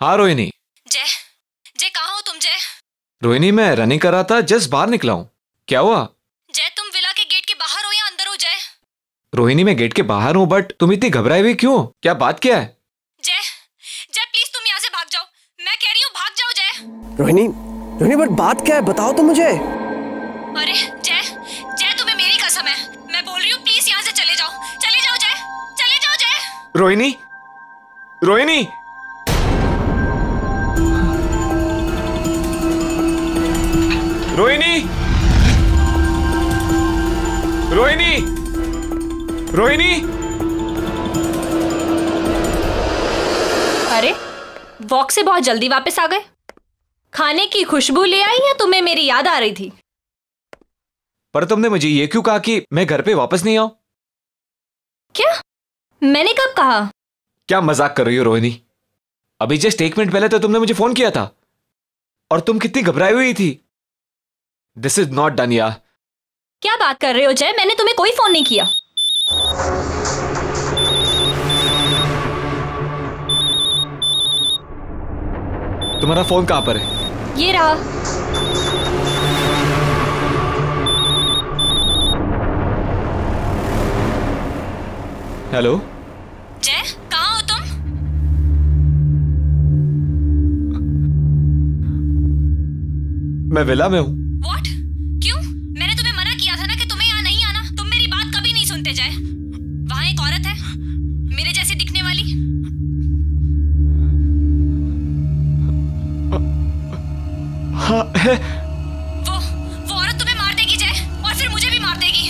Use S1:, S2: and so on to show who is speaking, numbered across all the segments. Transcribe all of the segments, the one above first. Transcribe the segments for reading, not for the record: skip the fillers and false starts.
S1: हाँ रोहिणी।
S2: जय, जय कहाँ हो तुम जय?
S1: रोहिणी मैं रनिंग कर रहा था, जस्ट बाहर निकला हूँ। क्या हुआ?
S2: जय तुम विला के गेट के बाहर हो या अंदर हो जय?
S1: रोहिणी मैं गेट के बाहर हूँ, बट तुम इतनी घबराई हुई क्यों? क्या बात क्या है?
S2: जय, जय प्लीज तुम यहाँ से भाग जाओ। मैं कह रही हूँ भाग जाओ जय।
S3: रोहिणी, रोहिणी बट बात क्या है, बताओ तो मुझे।
S2: अरे जय, जय तुम्हें मेरी कसम है, मैं बोल रही हूँ प्लीज यहाँ से चले जाओ, चले जाओ जय, चले जाओ जय।
S1: रोहिणी, रोहिणी, रोहिणी, रोहिणी, रोहिणी।
S2: अरे वॉक से बहुत जल्दी वापस आ गए। खाने की खुशबू ले आई या तुम्हें मेरी याद आ रही थी?
S1: पर तुमने मुझे ये क्यों कहा कि मैं घर पे वापस नहीं आऊं?
S2: क्या? मैंने कब कहा?
S1: क्या मजाक कर रही हो रोहिणी? अभी जस्ट 1 मिनट पहले तो तुमने मुझे फोन किया था और तुम कितनी घबराई हुई थी। दिस इज नॉट डन यार।
S2: क्या बात कर रहे हो जय? मैंने तुम्हें कोई फोन नहीं किया।
S1: तुम्हारा फोन कहां पर है?
S2: ये रहा।
S1: हेलो
S2: जय कहाँ हो तुम?
S1: मैं विला में हूं।
S2: What? क्यों? मैंने तुम्हें मना किया था ना कि तुम्हें यहाँ नहीं आना। तुम मेरी बात कभी नहीं सुनते जय। वहाँ एक औरत है मेरे जैसी दिखने वाली।
S1: हाँ है।
S2: वो औरत तुम्हें मार देगी जय, और फिर मुझे भी मार देगी।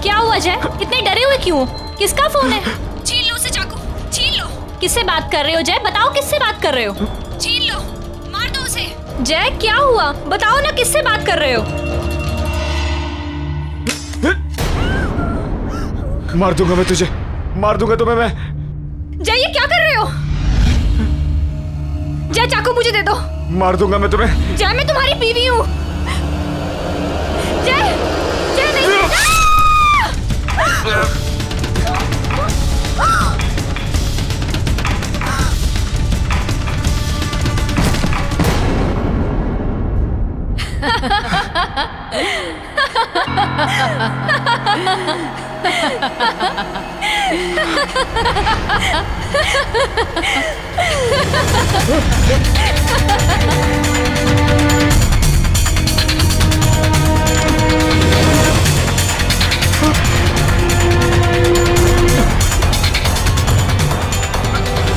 S2: क्या हुआ जय? इतने डरे हुए क्यों? किसका फोन है? छीन लो उसे चाकू, छीन लो। किससे बात कर रहे हो जय? बताओ किससे बात कर रहे हो? छीन लो, मार दो उसे। जय क्या हुआ? बताओ ना किससे बात कर रहे हो?
S1: मार दूंगा मैं तुझे, मार दूंगा तुम्हें मैं।
S2: जय ये क्या कर रहे हो? जय चाकू मुझे दे दो।
S1: मार दूंगा मैं तुम्हें।
S2: जय मैं तुम्हारी बीवी हूँ। जय, जय नहीं।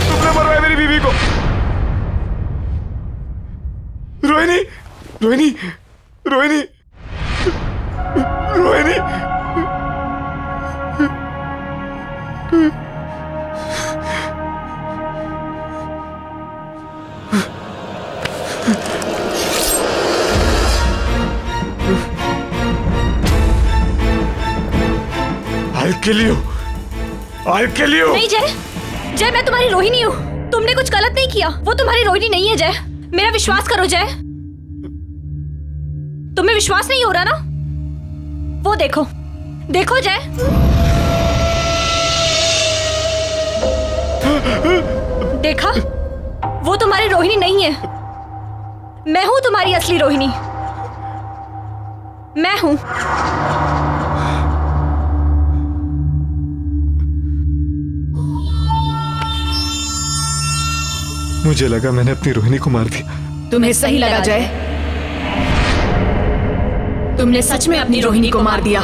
S1: तुमने मरवाया मेरी बीवी को। Rohini, Rohini, Rohini, Rohini. I'll kill you. I'll kill you.
S2: नहीं जय, जय मैं तुम्हारी रोहिणी हूँ। तुमने कुछ गलत नहीं किया। वो तुम्हारी रोहिणी नहीं है जय। मेरा विश्वास करो जय। तुम्हें विश्वास नहीं हो रहा ना? वो देखो, देखो जय। देखा? वो तुम्हारी रोहिणी नहीं है। मैं हूं तुम्हारी असली रोहिणी। मैं हूं।
S1: मुझे लगा मैंने अपनी रोहिणी को मार दिया।
S4: तुम्हें सही लगा जय। तुमने सच में अपनी रोहिणी को मार दिया।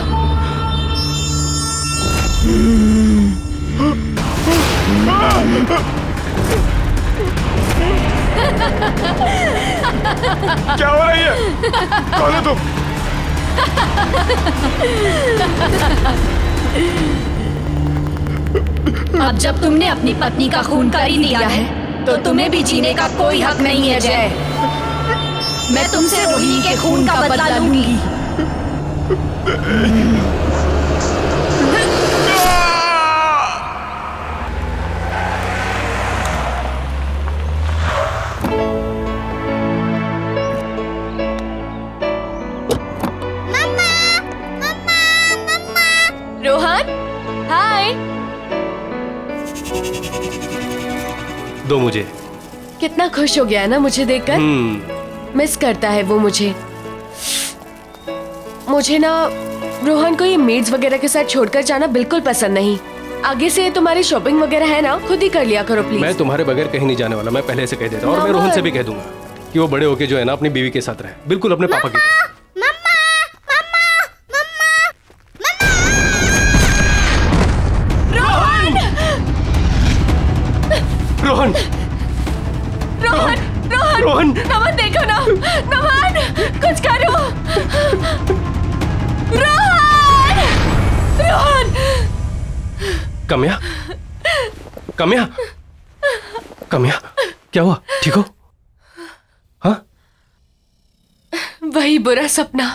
S1: क्या हो रही है? कौन है तुम?
S4: अब जब तुमने अपनी पत्नी का खून कर ही लिया है तो तुम्हें भी जीने का कोई हक नहीं है जय। मैं तुमसे रोहिणी के खून का बदला लूंगी।
S2: रोहन, हाय।
S5: दो मुझे।
S6: कितना खुश हो गया है ना मुझे देखकर। मिस करता है वो मुझे। मुझे ना रोहन को ये मेड्स वगैरह के साथ छोड़कर जाना बिल्कुल पसंद नहीं। आगे से तुम्हारी शॉपिंग वगैरह है ना, खुद ही कर लिया करो प्लीज।
S5: मैं तुम्हारे बगैर कहीं नहीं जाने वाला, मैं पहले से कह देता हूँ। और मैं रोहन से भी कह दूंगा कि वो बड़े होके जो है ना अपनी बीवी के साथ रहे, बिल्कुल अपने पापा की तरह। रोहन,
S6: रोहन, रोहन,
S5: रोहन,
S6: नमन देखो ना, नमन कुछ करो। रोहन, रोहन।
S5: कम्या, कम्या, कम्या, क्या हुआ? ठीक हो? हाँ?
S6: वही बुरा सपना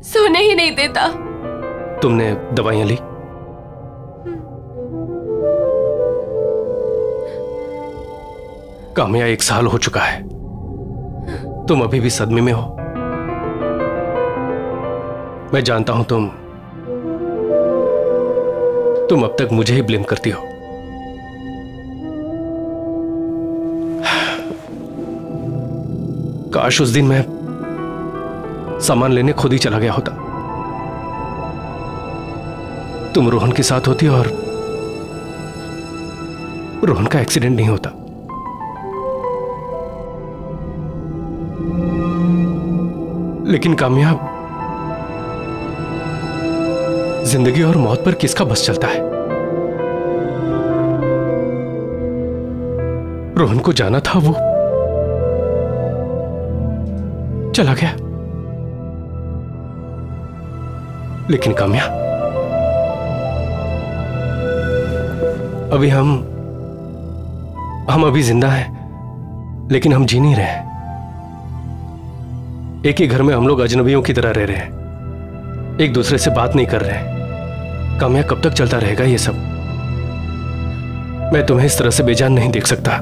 S6: सोने ही नहीं देता।
S5: तुमने दवाइयां ली? काम्या 1 साल हो चुका है, तुम अभी भी सदमे में हो। मैं जानता हूं तुम अब तक मुझे ही ब्लेम करती हो। काश उस दिन मैं सामान लेने खुद ही चला गया होता, तुम रोहन के साथ होती और रोहन का एक्सीडेंट नहीं होता। लेकिन कामयाब, जिंदगी और मौत पर किसका बस चलता है? रोहन को जाना था, वो चला गया। लेकिन काम्या, अभी हम अभी जिंदा हैं, लेकिन हम जी नहीं रहे हैं। एक ही घर में हम लोग अजनबियों की तरह रह रहे हैं, एक दूसरे से बात नहीं कर रहे हैं। काम्या, कब तक चलता रहेगा ये सब? मैं तुम्हें इस तरह से बेजान नहीं देख सकता।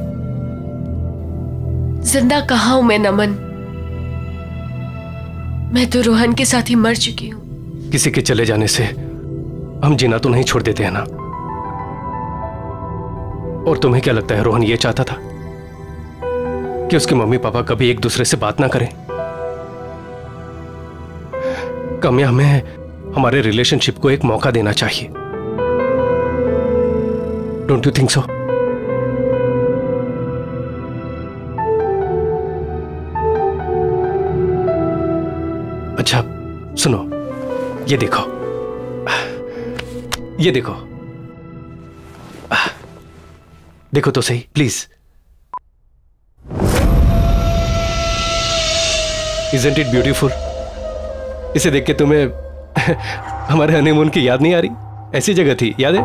S6: जिंदा कहाँ हूं मैं नमन, मैं तो रोहन के साथ ही मर चुकी हूं।
S5: किसी के चले जाने से हम जीना तो नहीं छोड़ देते हैं ना। और तुम्हें क्या लगता है रोहन ये चाहता था कि उसके मम्मी पापा कभी एक दूसरे से बात ना करें? काम्या, हमें हमारे रिलेशनशिप को एक मौका देना चाहिए। Don't you think so? अच्छा सुनो, ये देखो, ये देखो, देखो तो सही प्लीज। Isn't it beautiful? इसे देख के तुम्हें हमारे हनीमून की याद नहीं आ रही? ऐसी जगह थी, याद है?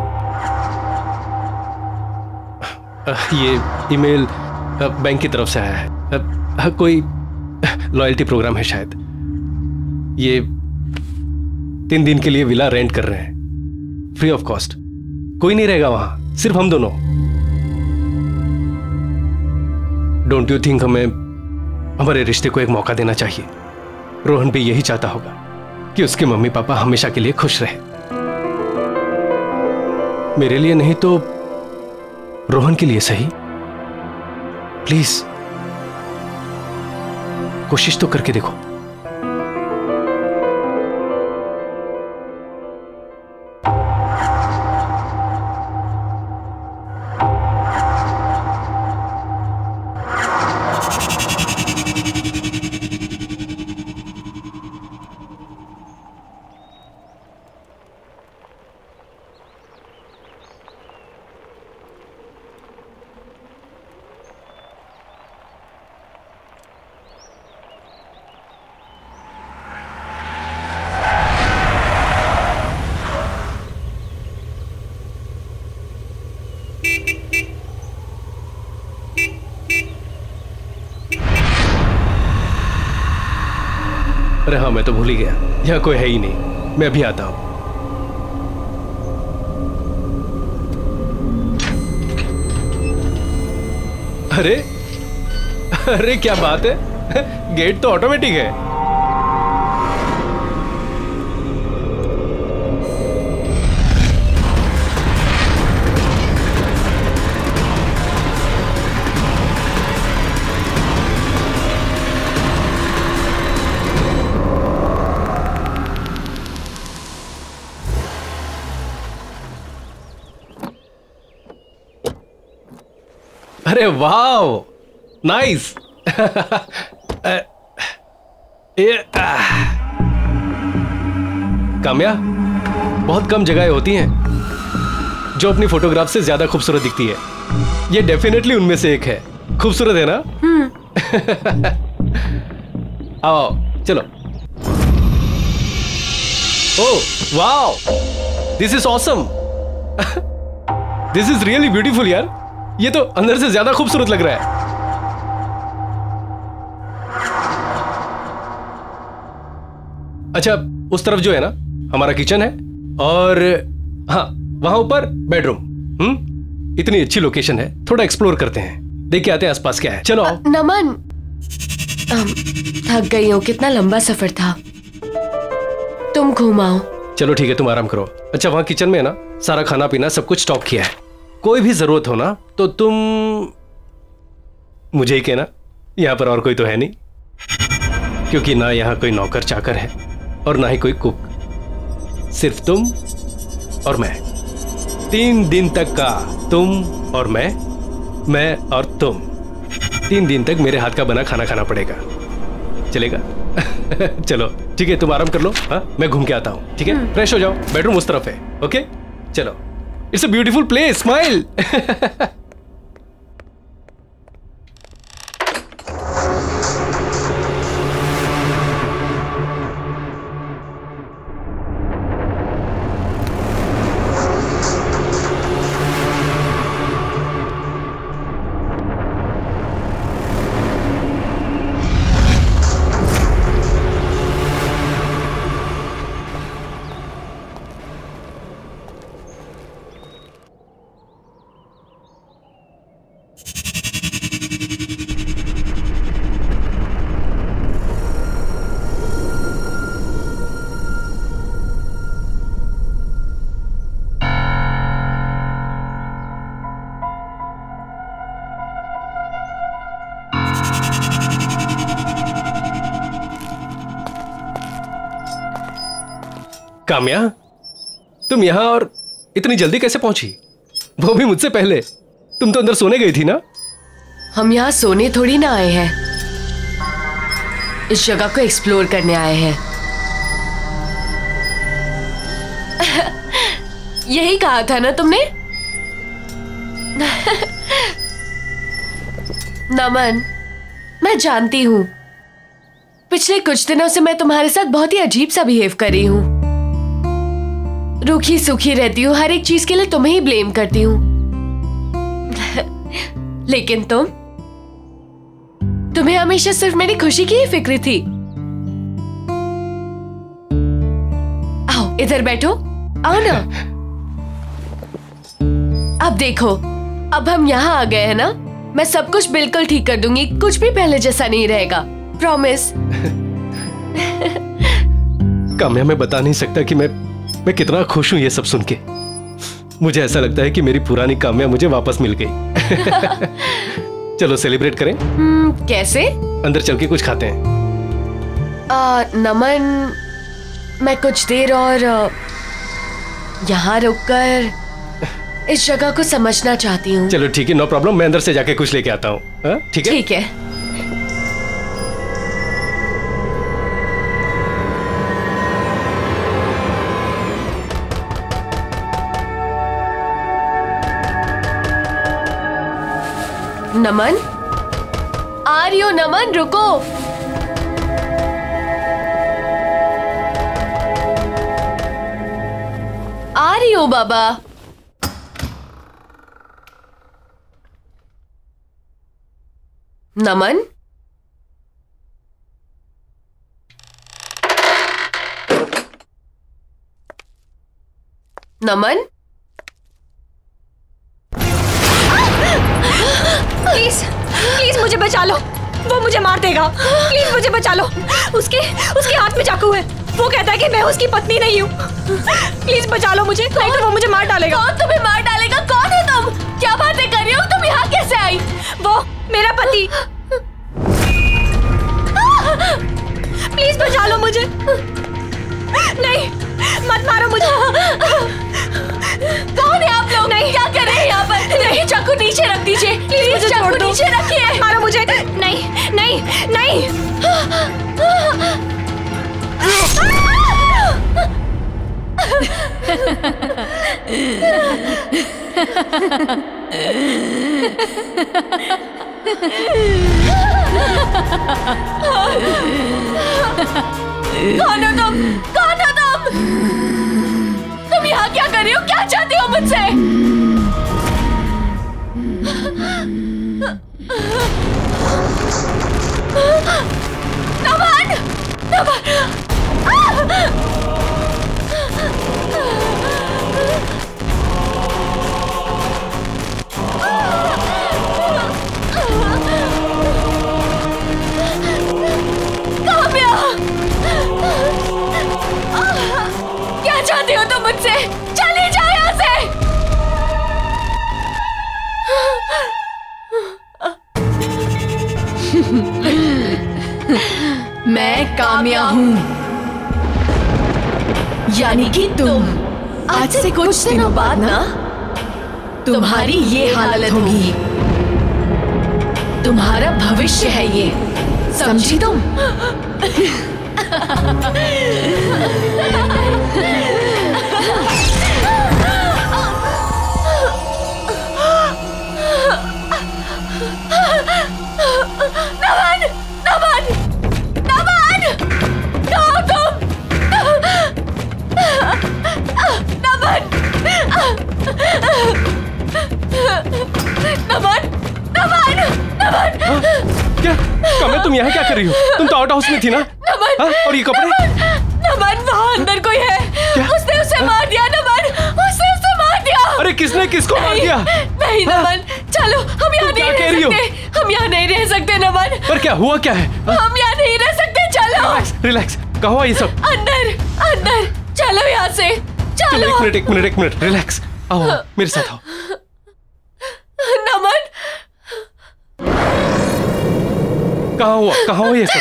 S5: ये ईमेल बैंक की तरफ से आया है, कोई लॉयल्टी प्रोग्राम है शायद। ये 3 दिन के लिए विला रेंट कर रहे हैं, फ्री ऑफ कॉस्ट। कोई नहीं रहेगा वहां, सिर्फ हम दोनों। डोंट यू थिंक हमें हमारे रिश्ते को एक मौका देना चाहिए? रोहन भी यही चाहता होगा कि उसके मम्मी पापा हमेशा के लिए खुश रहे। मेरे लिए नहीं तो रोहन के लिए सही। प्लीज कोशिश तो करके देखो। अरे हाँ, मैं तो भूल ही गया, यहाँ कोई है ही नहीं। मैं अभी आता हूं। अरे अरे क्या बात है, गेट तो ऑटोमेटिक है। अरे वाह, नाइस। काम्या, बहुत कम जगहें होती हैं जो अपनी फोटोग्राफ से ज्यादा खूबसूरत दिखती है। ये डेफिनेटली उनमें से एक है। खूबसूरत है ना? आओ चलो। Oh wow, this is awesome. This is really beautiful यार। ये तो अंदर से ज्यादा खूबसूरत लग रहा है। अच्छा, उस तरफ जो है ना हमारा किचन है, और हाँ वहां ऊपर बेडरूम। इतनी अच्छी लोकेशन है, थोड़ा एक्सप्लोर करते हैं, देख के आते हैं आसपास क्या है। चलो।
S6: नमन, थक गई हूँ, कितना लंबा सफर था। तुम घुमाओ।
S5: चलो ठीक है, तुम आराम करो। अच्छा, वहां किचन में है ना सारा खाना पीना सब कुछ स्टॉक किया है। कोई भी जरूरत हो ना तो तुम मुझे ही कहना। यहां पर और कोई तो है नहीं, क्योंकि ना यहां कोई नौकर चाकर है और ना ही कोई कुक। सिर्फ तुम और मैं। 3 दिन तक का तुम और मैं और तुम। 3 दिन तक मेरे हाथ का बना खाना खाना पड़ेगा। चलेगा? चलो ठीक है, तुम आराम कर लो। हाँ, मैं घूम के आता हूँ। ठीक है, फ्रेश हो जाओ। बेडरूम उस तरफ है। ओके चलो। It's a beautiful place. Smile. Kamya, तुम यहां और इतनी जल्दी कैसे पहुंची? वो भी मुझसे पहले। तुम तो अंदर सोने गई थी ना?
S6: हम यहाँ सोने थोड़ी ना आए हैं, इस जगह को एक्सप्लोर करने आए हैं। यही कहा था ना तुमने? नमन, मैं जानती हूँ पिछले कुछ दिनों से मैं तुम्हारे साथ बहुत ही अजीब सा बिहेव कर रही हूँ। रूखी सूखी रहती हूँ, हर एक चीज के लिए तुम्हें ही ब्लेम करती हूँ। लेकिन तुम्हें हमेशा सिर्फ मेरी खुशी की ही फिक्र थी। आओ इधर बैठो, आओ ना। अब देखो, अब हम यहाँ आ गए हैं ना, मैं सब कुछ बिल्कुल ठीक कर दूंगी। कुछ भी पहले जैसा नहीं रहेगा, प्रॉमिस।
S5: काम्या, मैं बता नहीं सकता कि मैं कितना खुश हूं ये सब सुन के। मुझे ऐसा लगता है कि मेरी पुरानी काम्या मुझे वापस मिल गई। चलो सेलिब्रेट करें।
S6: कैसे?
S5: अंदर चल के कुछ खाते हैं।
S6: नमन, मैं कुछ देर और यहाँ रुककर इस जगह को समझना चाहती हूँ।
S5: चलो ठीक है, नो प्रॉब्लम। मैं अंदर से जाके कुछ लेके आता हूँ। ठीक है?
S6: ठीक है। नमन, आ रही हो? नमन रुको। आ रही हो बाबा। नमन, नमन,
S2: प्लीज प्लीज मुझे बचा लो, वो मुझे मार देगा। प्लीज मुझे बचा लो। उसके हाथ में चाकू है। वो कहता है कि मैं उसकी पत्नी नहीं हूँ। प्लीज बचा लो मुझे, नहीं तो वो मुझे मार डालेगा।
S6: कौन तुम्हें मार डालेगा? कौन है तुम? क्या बातें कर रही हो? तुम यहाँ कैसे आई?
S2: वो मेरा पति। प्लीज बचा लो मुझे। नहीं, मत मारो मुझे।
S6: कौन है आप लोग?
S2: नहीं,
S6: क्या कर रहे हैं यहाँ पर? नहीं, चाकू नीचे रख दीजिए।
S2: प्लीज मुझे छोड़
S6: कौन हो तुम? कौन हो तुम? तुम यहाँ क्या कर रही हो? क्या चाहती हो मुझसे? नमन! नमन! क्या चाहती हो तुम मुझसे? चली जाओ यहाँ से।
S4: मैं काम्या हूँ, यानी कि तुम। आज से कुछ दिनों बाद ना तुम्हारी ये हालत होगी। तुम्हारा भविष्य है ये, समझी तुम?
S6: नमन! नमन! नमन! कहो तुम! नमन! नमन! नमन! नमन!
S5: क्या काम्या, तुम यहाँ क्या कर रही हो? तुम तो आउट हाउस में थी ना?
S6: नमन!
S5: और ये कपड़े?
S6: नमन, वहाँ अंदर कोई है। उसने उसे मार दिया। नमन, उसने उसे मार दिया।
S5: अरे किसने किसको मार दिया?
S6: नहीं नमन, चलो हम यहाँ नहीं रह सकते। हम यहाँ नहीं रह सकते नमन।
S5: पर क्या हुआ, क्या है?
S6: हम यहाँ नहीं रह सकते, चलो।
S5: रिलैक्स, कहाँ हुआ ये सब?
S6: अंदर अंदर चलो यहाँ से, चलो।
S5: एक मिनट, रिलैक्स। आओ मेरे साथ आओ।
S6: नमन,
S5: कहाँ हुआ ये सब?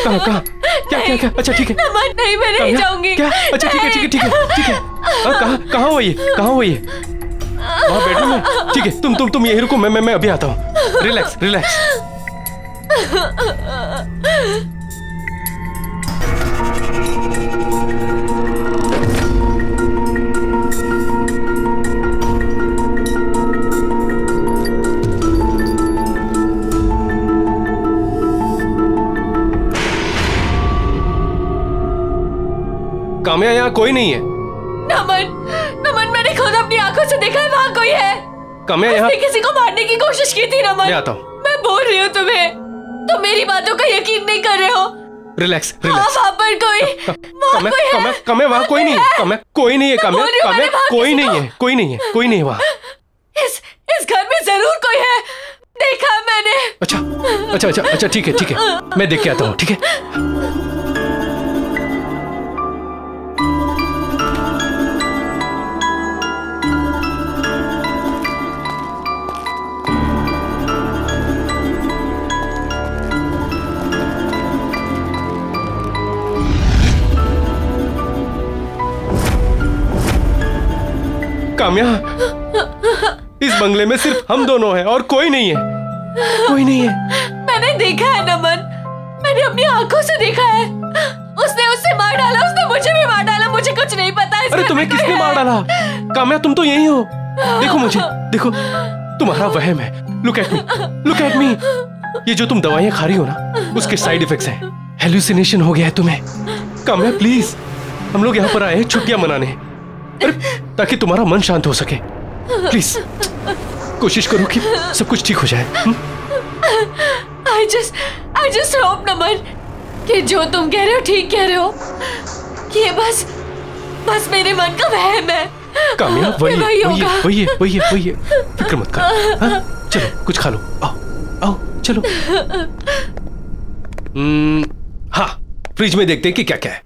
S5: कहाँ? क्या? अच्छा ठीक है।
S6: नमन नहीं, मैं नहीं जाऊंगी।
S5: क्या? अच्छा ठीक है। कहाँ हुआ ये? वहाँ बेडरूम में? ठीक है, तुम यहीं रुको, मैं अभी आता हूँ। रिलैक्स। काम्या, यहाँ कोई नहीं है।
S6: नमन, मैंने खुद अपनी आंखों से देखा है, वहाँ कोई है।
S5: काम्या, यहाँ
S6: किसी को मारने की कोशिश की थी। नमन,
S5: मैं आता हूँ।
S6: मैं बोल रही हूँ तुम्हें, तुम मेरी बातों का यकीन नहीं कर रहे हो।
S5: रिलैक्स।
S6: वहाँ पर कोई है।
S5: काम्या, वहाँ कोई नहीं है। काम्या, कोई नहीं है। काम्या, कोई नहीं है वहाँ।
S6: इस घर में जरूर कोई है, देखा मैंने।
S5: अच्छा, ठीक है, मैं देख के आता हूँ, ठीक है? काम्या, इस बंगले में सिर्फ हम दोनों हैं और कोई नहीं है।
S6: मैंने देखा है नमन, मैंने अपनी आंखों से देखा है। उसने उससे मार डाला, उसने मुझे भी मार डाला। मुझे कुछ नहीं पता।
S5: अरे तुम्हें किसने मार डाला? काम्या, तुम तो यही हो। देखो मुझे, देखो, तुम्हारा वहम है। Look at me. ये जो तुम दवाइयां खा रही हो ना, उसके साइड इफेक्ट्स हैं। हेलुसिनेशन हो गया है तुम्हें। काम्या प्लीज, हम लोग यहाँ पर आए हैं छुट्टियां मनाने, ताकि तुम्हारा मन शांत हो सके। प्लीज कोशिश करो कि सब कुछ ठीक हो जाए।
S6: I just hope नमन कि जो तुम कह रहे हो ठीक कह रहे हो, कि ये बस मेरे मन का वहम है।
S5: काम्या, वही है। फिक्र मत कर। हाँ? चलो कुछ खा लो। आओ चलो। हाँ, फ्रिज में देखते हैं कि क्या क्या है।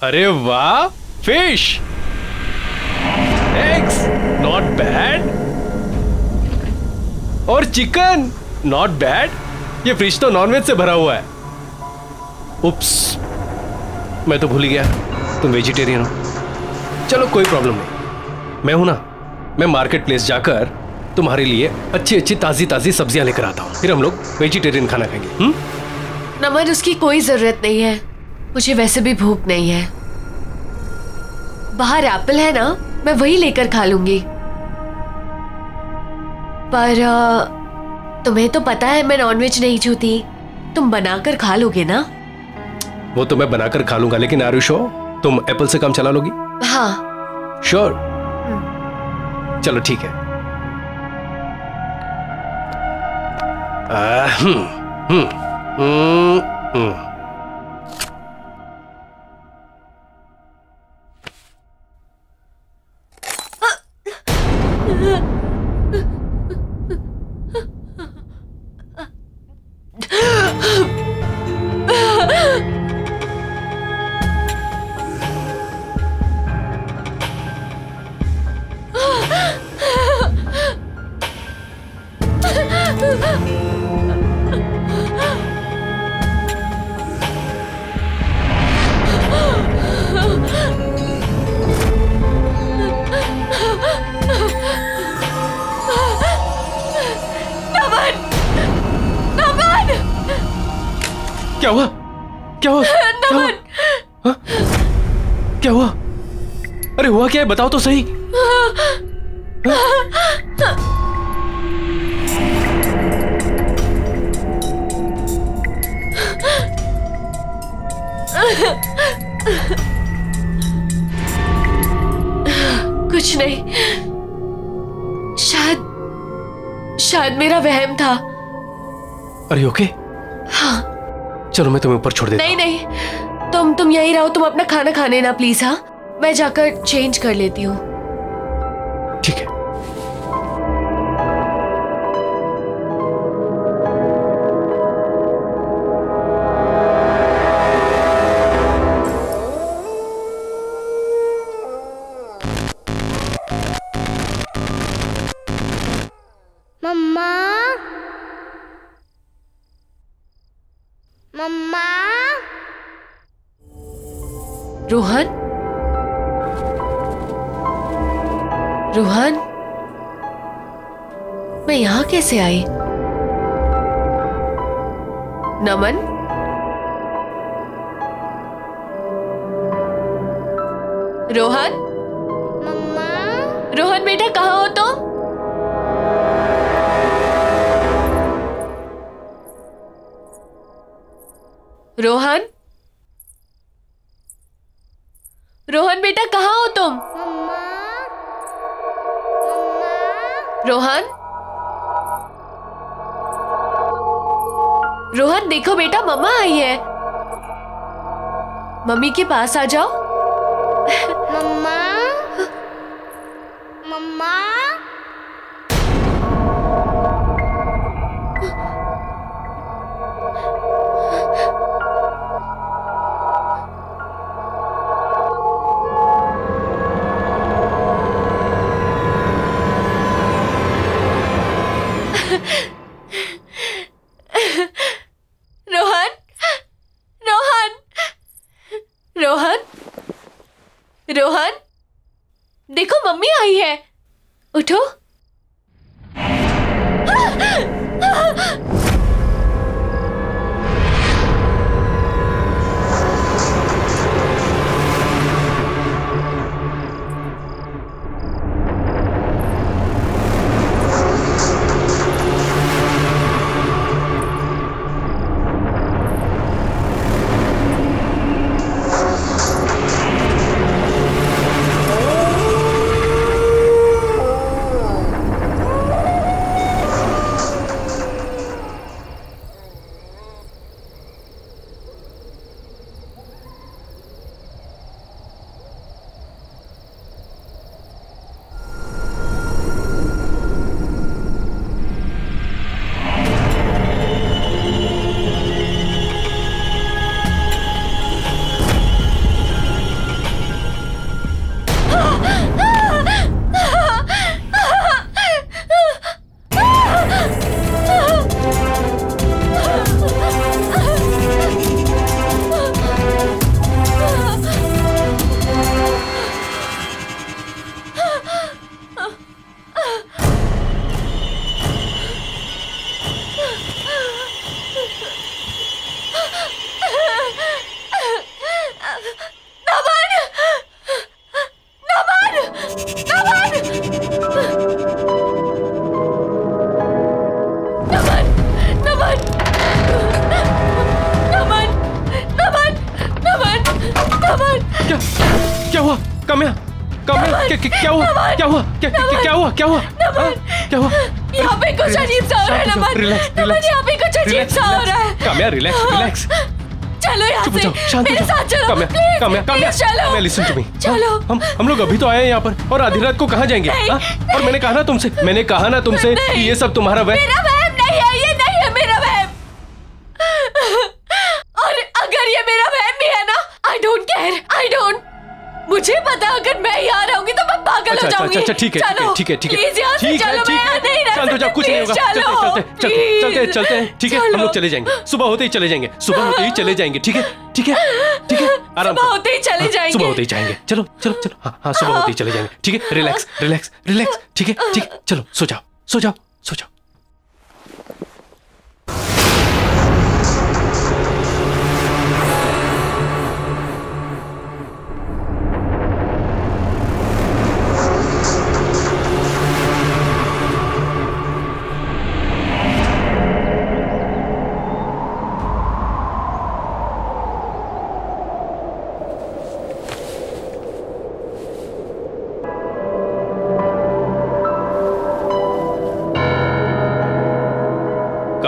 S5: अरे वाह, फिश, एग्स, नॉट बैड, और चिकन, नॉट बैड। ये फ्रिज तो नॉनवेज से भरा हुआ है। उप्स, मैं तो भूल ही गया तुम वेजिटेरियन हो। चलो कोई प्रॉब्लम नहीं, मैं हूं ना। मैं मार्केट प्लेस जाकर तुम्हारे लिए अच्छी अच्छी ताजी ताजी सब्जियां लेकर आता हूं, फिर हम लोग वेजिटेरियन खाना खाएंगे।
S6: नमन, उसकी कोई जरूरत नहीं है। मुझे वैसे भी भूख नहीं है। बाहर एप्पल है ना, मैं वही लेकर खा लूंगी। पर तुम्हें तो पता है मैं नॉनवेज नहीं छूती। तुम बनाकर खा लोगे ना?
S5: वो तो मैं बनाकर खा लूंगा, लेकिन आर यू श्योर तुम एप्पल से काम चला लोगी?
S6: हाँ।
S5: श्योर? चलो ठीक है। क्या हुआ? क्या हुआ? क्या हुआ? हाँ? क्या हुआ? अरे हुआ क्या है, बताओ तो सही।
S6: कुछ नहीं, शायद मेरा वहम था।
S5: अरे ओके?
S6: हाँ।
S5: चलो मैं तुम्हें ऊपर छोड़ देता हूं।
S6: नहीं, तुम यहीं रहो। तुम अपना खाना खाने ना प्लीज। हाँ, मैं जाकर चेंज कर लेती हूँ।
S5: ठीक है।
S7: मम्मा, मम्मा।
S6: रोहन, रोहन, मैं यहां कैसे आई? नमन, रोहन,
S7: मम्मा।
S6: रोहन बेटा कहाँ हो तुम? रोहन, रोहन बेटा कहाँ हो तुम?
S7: मम्मा,
S6: रोहन, रोहन देखो बेटा, मम्मा आई है। मम्मी के पास आ जाओ।
S7: मम्मा, मम्मा।
S6: रोहन, रोहन, रोहन, रोहन, देखो मम्मी आई है। उठो। नमन, नमन, नमन, नमन, नमन, नमन, नमन, नमन, नमन।
S5: क्या हुआ काम्या? काम्या क्या हुआ? क्या हुआ? क्या हुआ? क्या हुआ? क्या हुआ?
S6: यहाँ पे कुछ अजीब सा हो रहा है नमन। नमन, यहाँ पे कुछ अजीब सा हो रहा है।
S5: काम्या रिलैक्स।
S6: चलो यहाँ से,
S5: शांत हो
S6: मेरे साथ चलो।
S5: काम्या,
S6: चलो।
S5: Listen to me.
S6: चलो।
S5: हम लोग अभी तो आए हैं यहाँ पर, और आधी रात को कहाँ जाएंगे? और मैंने कहा ना तुमसे कि ये सब तुम्हारा वहम।
S6: मेरा वहम नहीं है, ये नहीं है मेरा वहम। और अगर ये मेरा वहम भी है ना, आई डोंट केयर। मुझे पता अगर मैं यहाँ रहूंगी तो मैं पागल हो जाऊंगी।
S5: अच्छा ठीक है।
S6: प्लीज यहाँ से चलो, मैं यहाँ नहीं रह सकती।
S5: कुछ नहीं होगा। चलते हैं। ठीक है, हम लोग चले जाएंगे। सुबह होते ही चले जाएंगे। ठीक है। आराम
S6: सुबह होते ही चले जाएंगे।
S5: सुबह होते ही जाएंगे। चलो। हाँ, सुबह होते ही चले जाएंगे। ठीक है, रिलैक्स। ठीक है। चलो, सो जाओ।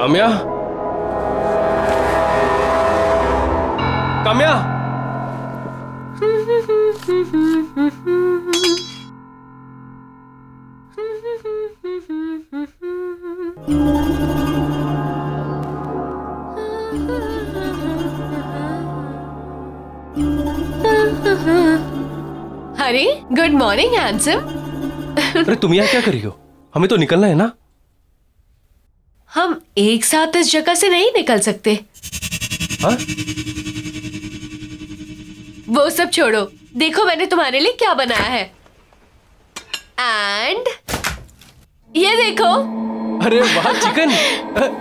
S5: काम्या।
S6: हरी, गुड मॉर्निंग हैंडसम।
S5: अरे तुम यहाँ क्या कर रही हो? हमें तो निकलना है ना।
S6: हम एक साथ इस जगह से नहीं निकल सकते।
S5: हाँ?
S6: वो सब छोड़ो, देखो मैंने तुम्हारे लिए क्या बनाया है। एंड ये देखो।
S5: अरे वाह, चिकन।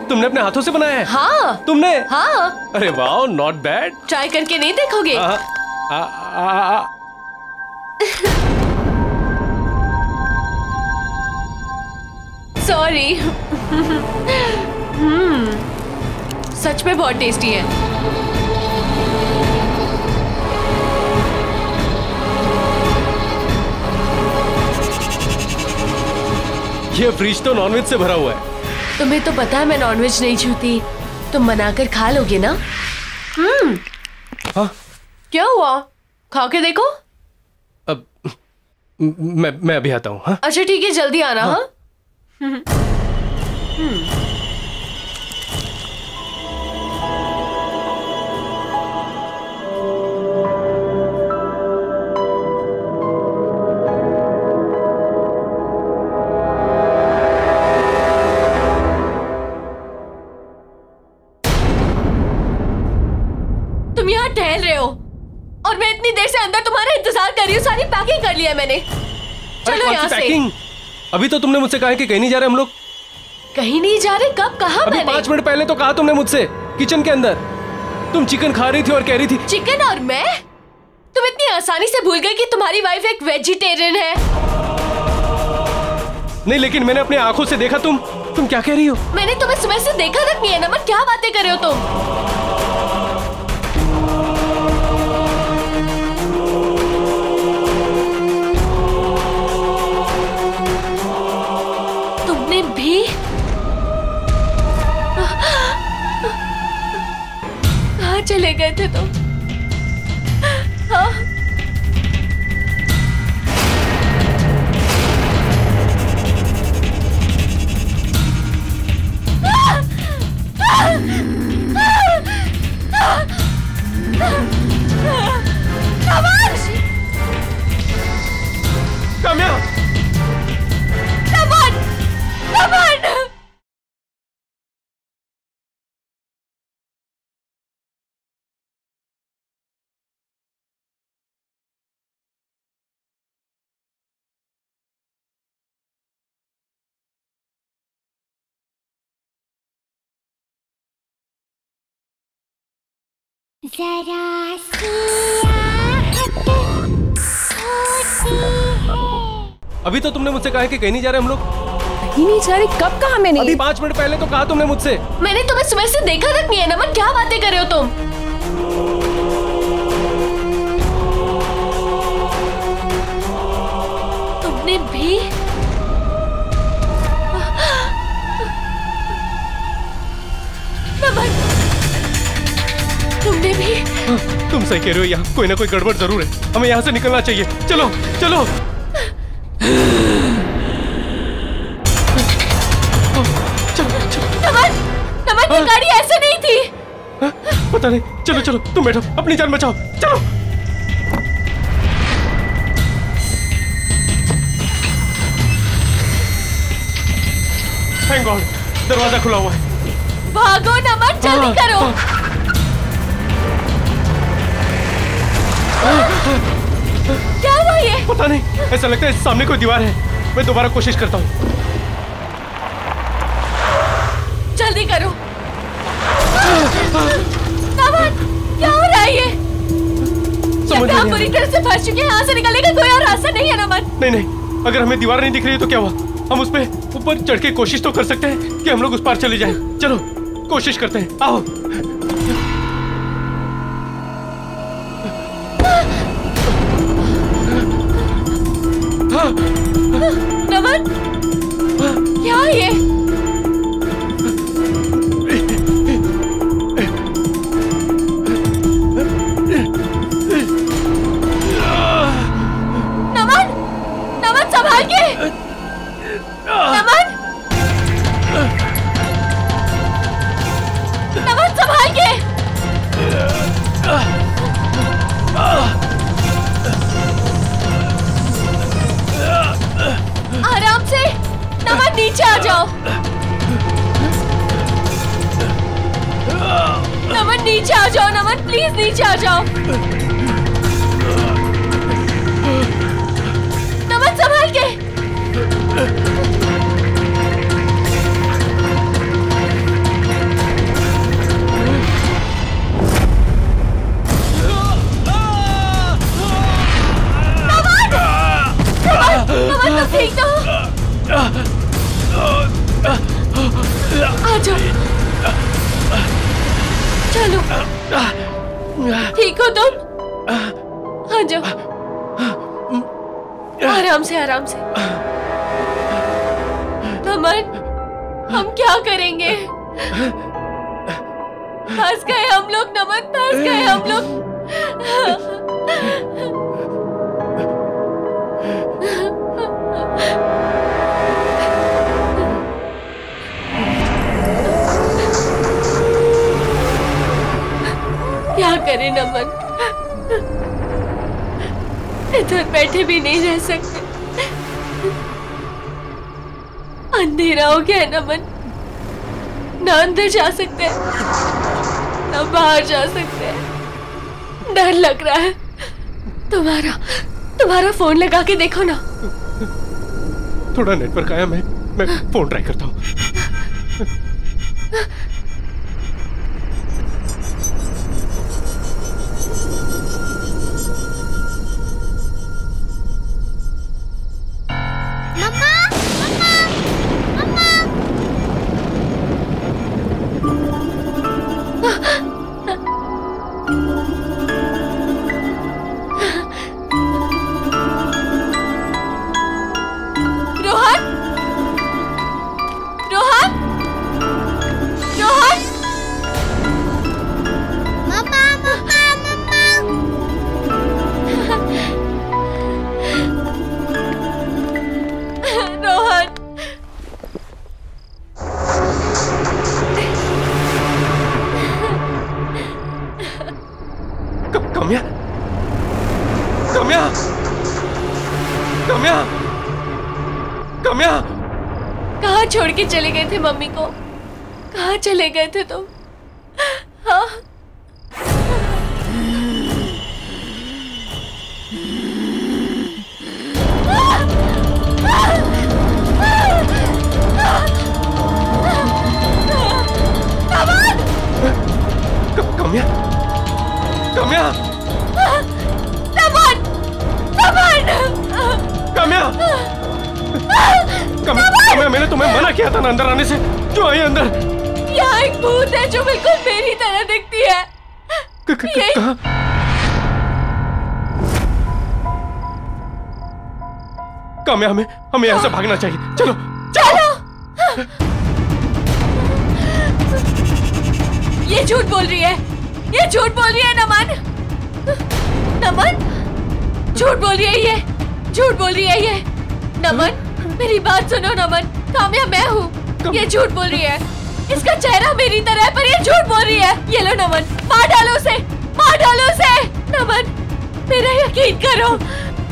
S5: तुमने अपने हाथों से बनाया है?
S6: हाँ।
S5: तुमने?
S6: हाँ।
S5: अरे वाह, नॉट बैड।
S6: ट्राई करके नहीं देखोगे? सॉरी। सच में बहुत टेस्टी है।
S5: ये फ्रिज तो नॉनवेज से भरा हुआ है।
S6: तुम्हें तो पता है मैं नॉनवेज नहीं छूती। तुम बनाकर खा लोगे ना?
S5: हाँ?
S6: क्या हुआ? खा के देखो।
S5: अब मैं अभी आता हूँ। हाँ?
S6: अच्छा ठीक है, जल्दी आना। हाँ? तुम यहाँ टहल रहे हो और मैं इतनी देर से अंदर तुम्हारा इंतजार कर रही हूँ। सारी पैकिंग कर लिया है मैंने। चलो यहाँ से।
S5: पैकिंग? अभी तो तुमने मुझसे कहा कि कहीं नहीं जा रहे हम लोग।
S6: कहीं नहीं जा रहे? कब कहा?
S5: अभी
S6: मैंने
S5: 5 मिनट पहले तो कहा तुमने मुझसे, किचन के अंदर। तुम चिकन खा रही थी और कह रही थी।
S6: चिकन? और मैं? तुम इतनी आसानी से भूल गए कि तुम्हारी वाइफ एक वेजिटेरियन है।
S5: नहीं, लेकिन मैंने अपनी आंखों से देखा। तुम क्या कह रही हो?
S6: मैंने तुम्हें सुबह से देखा तक नहीं है नमन। क्या बातें कर रहे हो तुम? तुमने भी? कहाँ चले गए थे तुम? हाँ?
S5: काम्या!
S6: नमन! नमन!
S7: जरा सी
S5: अभी तो तुमने मुझसे कहा कि कहीं नहीं जा रहे हम लोग।
S6: कहीं नहीं जा रहे? कब कहा मैंने?
S5: अभी 5 मिनट पहले तो कहा तुमने मुझसे।
S6: मैंने तुम्हें सुबह से देखा तक नहीं है नमन, क्या बातें कर रहे हो तुम? तुमने भी? नमन, तुमने भी?
S5: तुम सही कह रहे हो, यहाँ कोई ना कोई गड़बड़ जरूर है। हमें यहाँ से निकलना चाहिए। चलो चलो।
S6: नमन, नमन, ये गाड़ी ऐसे नहीं थी।
S5: पता नहीं। चलो चलो, तुम बैठो, अपनी जान बचाओ। चलो। थैंक गॉड, दरवाजा खुला हुआ है।
S6: भागो नमन, जल्दी करो। क्या हुआ ये?
S5: पता नहीं, ऐसा लगता है सामने कोई दीवार है। मैं दोबारा कोशिश करता हूँ।
S6: जल्दी करो। नमन, क्या हो रहा है ये? लगता है हम पूरी तरह से फंस चुके हैं। यहाँ से निकलने का कोई और रास्ता नहीं है नमन।
S5: नहीं नहीं, अगर हमें दीवार नहीं दिख रही है तो क्या हुआ? हम उस पे ऊपर चढ़ के कोशिश तो कर सकते हैं कि हम लोग उस पार चले जाएं। चलो कोशिश करते हैं, आओ।
S6: नमन, क्या है ये? नमन, नमन संभाल के। नमन, नमन संभाल के। आराम से। नमन नीचे आ जाओ। नमन नीचे आ जाओ। नमन प्लीज नीचे आ जाओ। नमन संभाल के। नमन तो ठीक तो। आ जाओ। चलो, ठीक हो तुम? आ जाओ। आराम से, आराम से। नमन, हम क्या करेंगे? फंस गए हम लोग नमन, फंस गए हम लोग। क्या करें नमन, इधर बैठे भी नहीं रह सकते। अंधेरा हो गया है नमन, ना अंदर जा सकते हैं ना बाहर जा सकते हैं। डर लग रहा है। तुम्हारा फोन लगा के देखो ना।
S5: थोड़ा नेटवर्क आया, मैं फोन ट्राई करता हूँ।
S6: कहाँ छोड़ के चले गए थे मम्मी को? कहाँ चले गए थे तुम? हाँ?
S5: कम्या, कम्या,
S6: नमन, नमन,
S5: कम्या, काम्या, मैंने तुम्हें मना किया था ना अंदर आने से। क्यों आई अंदर?
S6: यहाँ एक भूत है जो बिल्कुल मेरी तरह दिखती है।
S5: कहाँ? काम्या, हमें यहाँ से भागना चाहिए। चलो चलो।
S6: ये झूठ बोल रही है, ये झूठ बोल रही है नमन। नमन झूठ बोल रही है, ये झूठ बोल रही है ये। नमन मेरी बात सुनो नमन, काम्या मैं हूँ। ये झूठ बोल रही है, इसका चेहरा मेरी तरह है पर ये झूठ बोल रही है। ये लो नमन, मार डालो उसे, मार डालो उसे। नमन मेरा यकीन करो,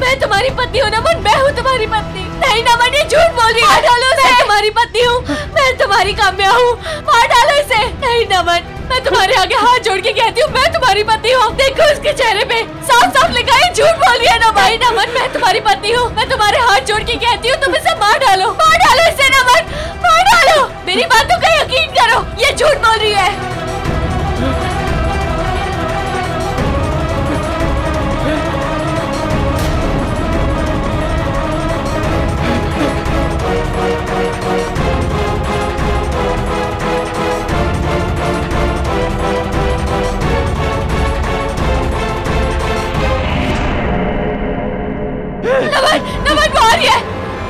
S6: मैं तुम्हारी पत्नी हूँ नमन, मैं हूँ तुम्हारी पत्नी। नहीं नमन ये झूठ बोल रही है। मार डालो उसे। मैं तुम्हारी पत्नी हूँ, मैं तुम्हारी काम्या हूँ। मार डालो इसे। नहीं नमन मैं तुम्हारे आगे हाथ जोड़ के कहती हूँ मैं तुम्हारी पत्नी हूँ। देखो इसके चेहरे पे साफ साफ लिखा है झूठ बोल रही है नमन। नमन मैं तुम्हारी पत्नी हूँ, मैं तुम्हारे हाथ जोड़ के कहती हूँ तुम इसे मार डालो, मार डालो इसे नमन, मार डालो। मेरी बातों का यकीन करो, ये झूठ बोल रही है। नमन नमन वो आ रही है।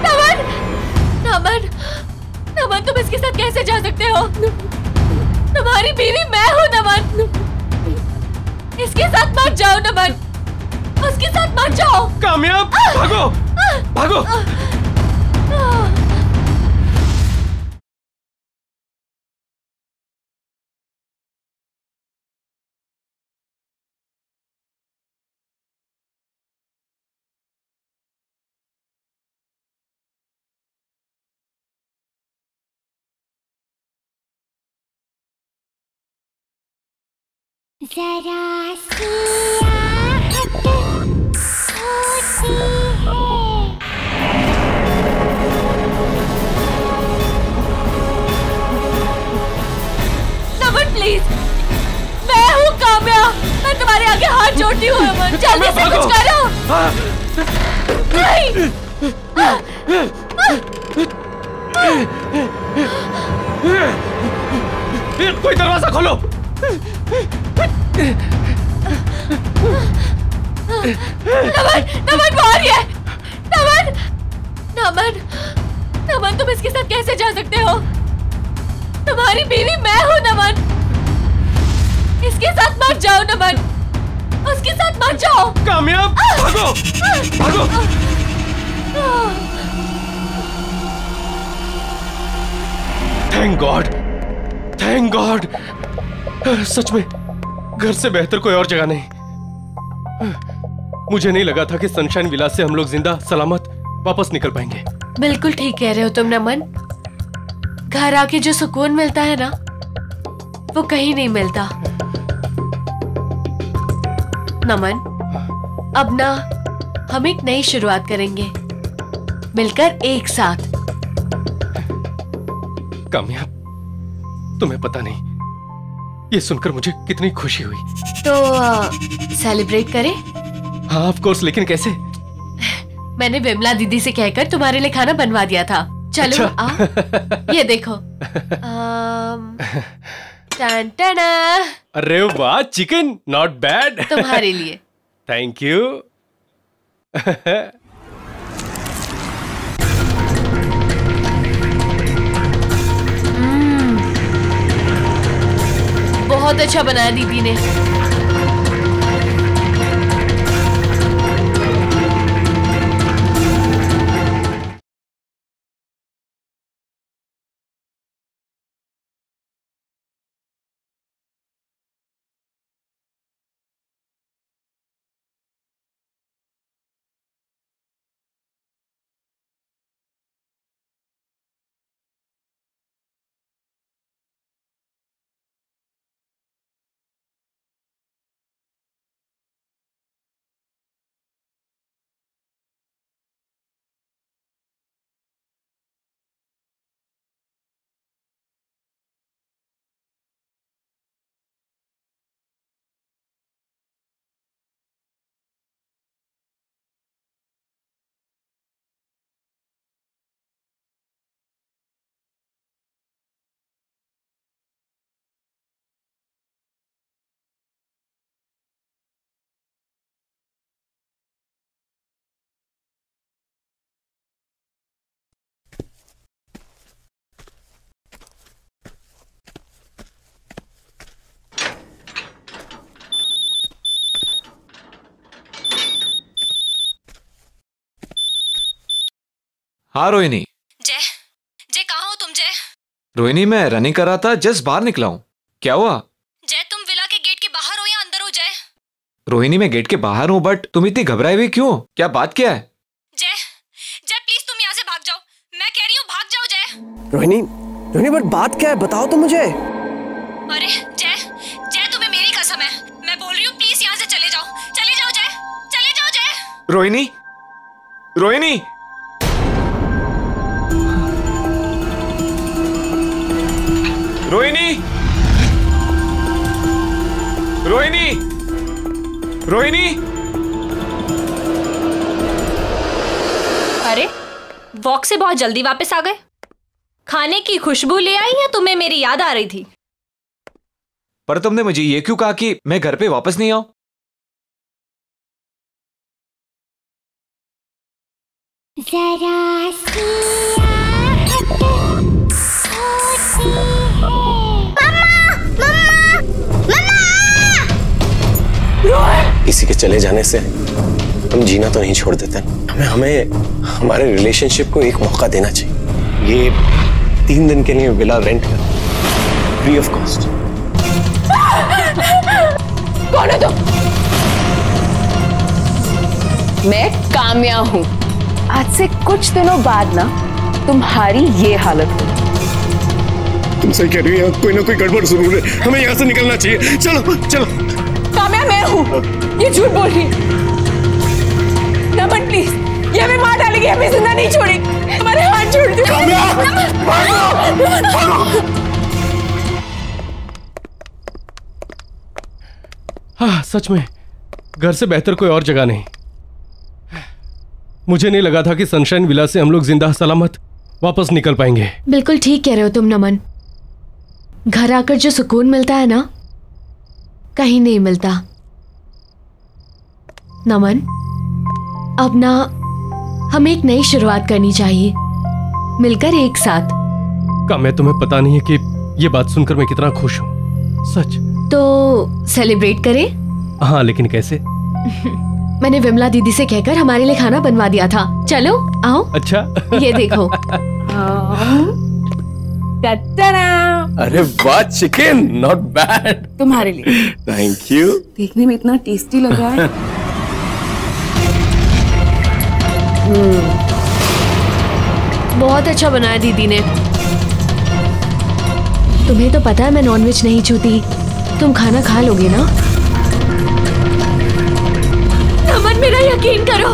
S6: नमन नमन नमन तुम इसके साथ कैसे जा सकते हो? तुम्हारी बीवी मैं हूँ नमन। इसके साथ मत जाओ नमन, उसके साथ मत जाओ।
S5: काम्या भागो, भागो।
S7: जरा सी आहट होती है।
S6: नमन प्लीज, मैं हूँ काम्या, मैं तुम्हारे आगे हाथ जोड़ती हूँ नमन, जल्दी से कुछ करो। नहीं।
S5: कोई दरवाजा खोलो।
S6: नमन नमन वो आ रही है। नमन नमन नमन तुम इसके साथ कैसे जा सकते हो? तुम्हारी बीवी मैं हूँ नमन, इसके साथ मत जाओ नमन, उसके साथ मत जाओ।
S5: काम्या भागो, भागो। Thank God, thank God. सच में घर से बेहतर कोई और जगह नहीं। मुझे नहीं लगा था कि सनशाइन विलास से हम लोग जिंदा सलामत वापस निकल पाएंगे।
S6: बिल्कुल ठीक कह रहे हो तुम नमन। घर आके जो सुकून मिलता है ना वो कहीं नहीं मिलता। नमन अब ना हम एक नई शुरुआत करेंगे मिलकर एक साथ।
S5: काम्या तुम्हें पता नहीं ये सुनकर मुझे कितनी खुशी हुई।
S6: तो सेलिब्रेट करें?
S5: हाँ ऑफ कोर्स, लेकिन कैसे?
S6: मैंने विमला दीदी से कहकर तुम्हारे लिए खाना बनवा दिया था। चलो
S5: अच्छा।
S6: आओ, ये देखो। टन टना।
S5: अरे वाह, चिकन नॉट बैड।
S6: तुम्हारे लिए।
S5: Thank you.
S6: बहुत अच्छा बनाया दीदी ने।
S1: हाँ रोहिणी।
S2: जय, जय कहाँ हो तुम जय?
S1: रोहिणी मैं रनिंग कर रहा था, जस्ट बाहर निकला हूँ। क्या हुआ?
S2: जय तुम विला के गेट के बाहर हो या अंदर हो जय?
S1: रोहिणी मैं गेट के बाहर हूँ, बट तुम इतनी घबराई हुई क्यों? क्या बात क्या है?
S2: जय, जय प्लीज तुम यहाँ से भाग जाओ। मैं कह रही हूँ भाग जाओ जय।
S3: रोहिणी, रोहिणी बट बात क्या है, बताओ तो मुझे।
S2: अरे जय, जय तुम्हें मेरी कसम है, मैं बोल रही हूँ प्लीज यहाँ से चले जाओ। चले जाओ जय, चले जाओ जय।
S1: रोहिणी, रोहिणी, रोहिणी, रोहिणी, रोहिणी।
S2: अरे वॉक से बहुत जल्दी वापस आ गए। खाने की खुशबू ले आई या तुम्हें मेरी याद आ रही थी?
S1: पर तुमने मुझे ये क्यों कहा कि मैं घर पे वापस नहीं आऊं?
S7: जरा सी आहट होती है। मम्मा,
S3: किसी के चले जाने से हम जीना तो नहीं छोड़ देते। हमें हमारे रिलेशनशिप को एक मौका देना चाहिए। ये 3 दिन के लिए विला रेंट कर, फ्री ऑफ कॉस्ट।
S6: कौन है तुम? मैं काम्या हूँ। आज से कुछ दिनों बाद ना तुम्हारी ये हालत हो।
S3: तुम सही कह रही हो, कोई ना कोई गड़बड़ जरूर है। हमें यहाँ से निकलना चाहिए। चलो चलो।
S6: काम्या मैं हूँ, ये झूठ बोल रही है। नमन प्लीज, ये हमें मार डालेगी, हमें जिंदा नहीं छोड़ेगी। हमारे हाथ छोड़ दो।
S5: हाँ सच में घर से बेहतर कोई और जगह नहीं। मुझे नहीं लगा था कि सनशाइन विला से हम लोग जिंदा सलामत वापस निकल पाएंगे।
S6: बिल्कुल ठीक कह रहे हो तुम नमन। घर आकर जो सुकून मिलता है ना, कहीं नहीं मिलता। नमन, अब ना हमें एक नई शुरुआत करनी चाहिए, मिलकर एक साथ।
S5: काम्या तुम्हें पता नहीं है कि ये बात सुनकर मैं कितना खुश हूँ। सच।
S6: तो सेलिब्रेट करें?
S5: हाँ लेकिन कैसे?
S6: मैंने विमला दीदी से कहकर हमारे लिए खाना बनवा दिया था। चलो आओ।
S5: अच्छा।
S6: ये देखो।
S3: अरे वाह, चिकन नॉट बैड।
S8: तुम्हारे लिए।
S3: Thank you.
S8: देखने में इतना टेस्टी लग रहा है।
S6: बहुत अच्छा बनाया दीदी ने। तुम्हें तो पता है मैं नॉनवेज नहीं छूती। तुम खाना खा लोगे ना? नमन मेरा यकीन करो,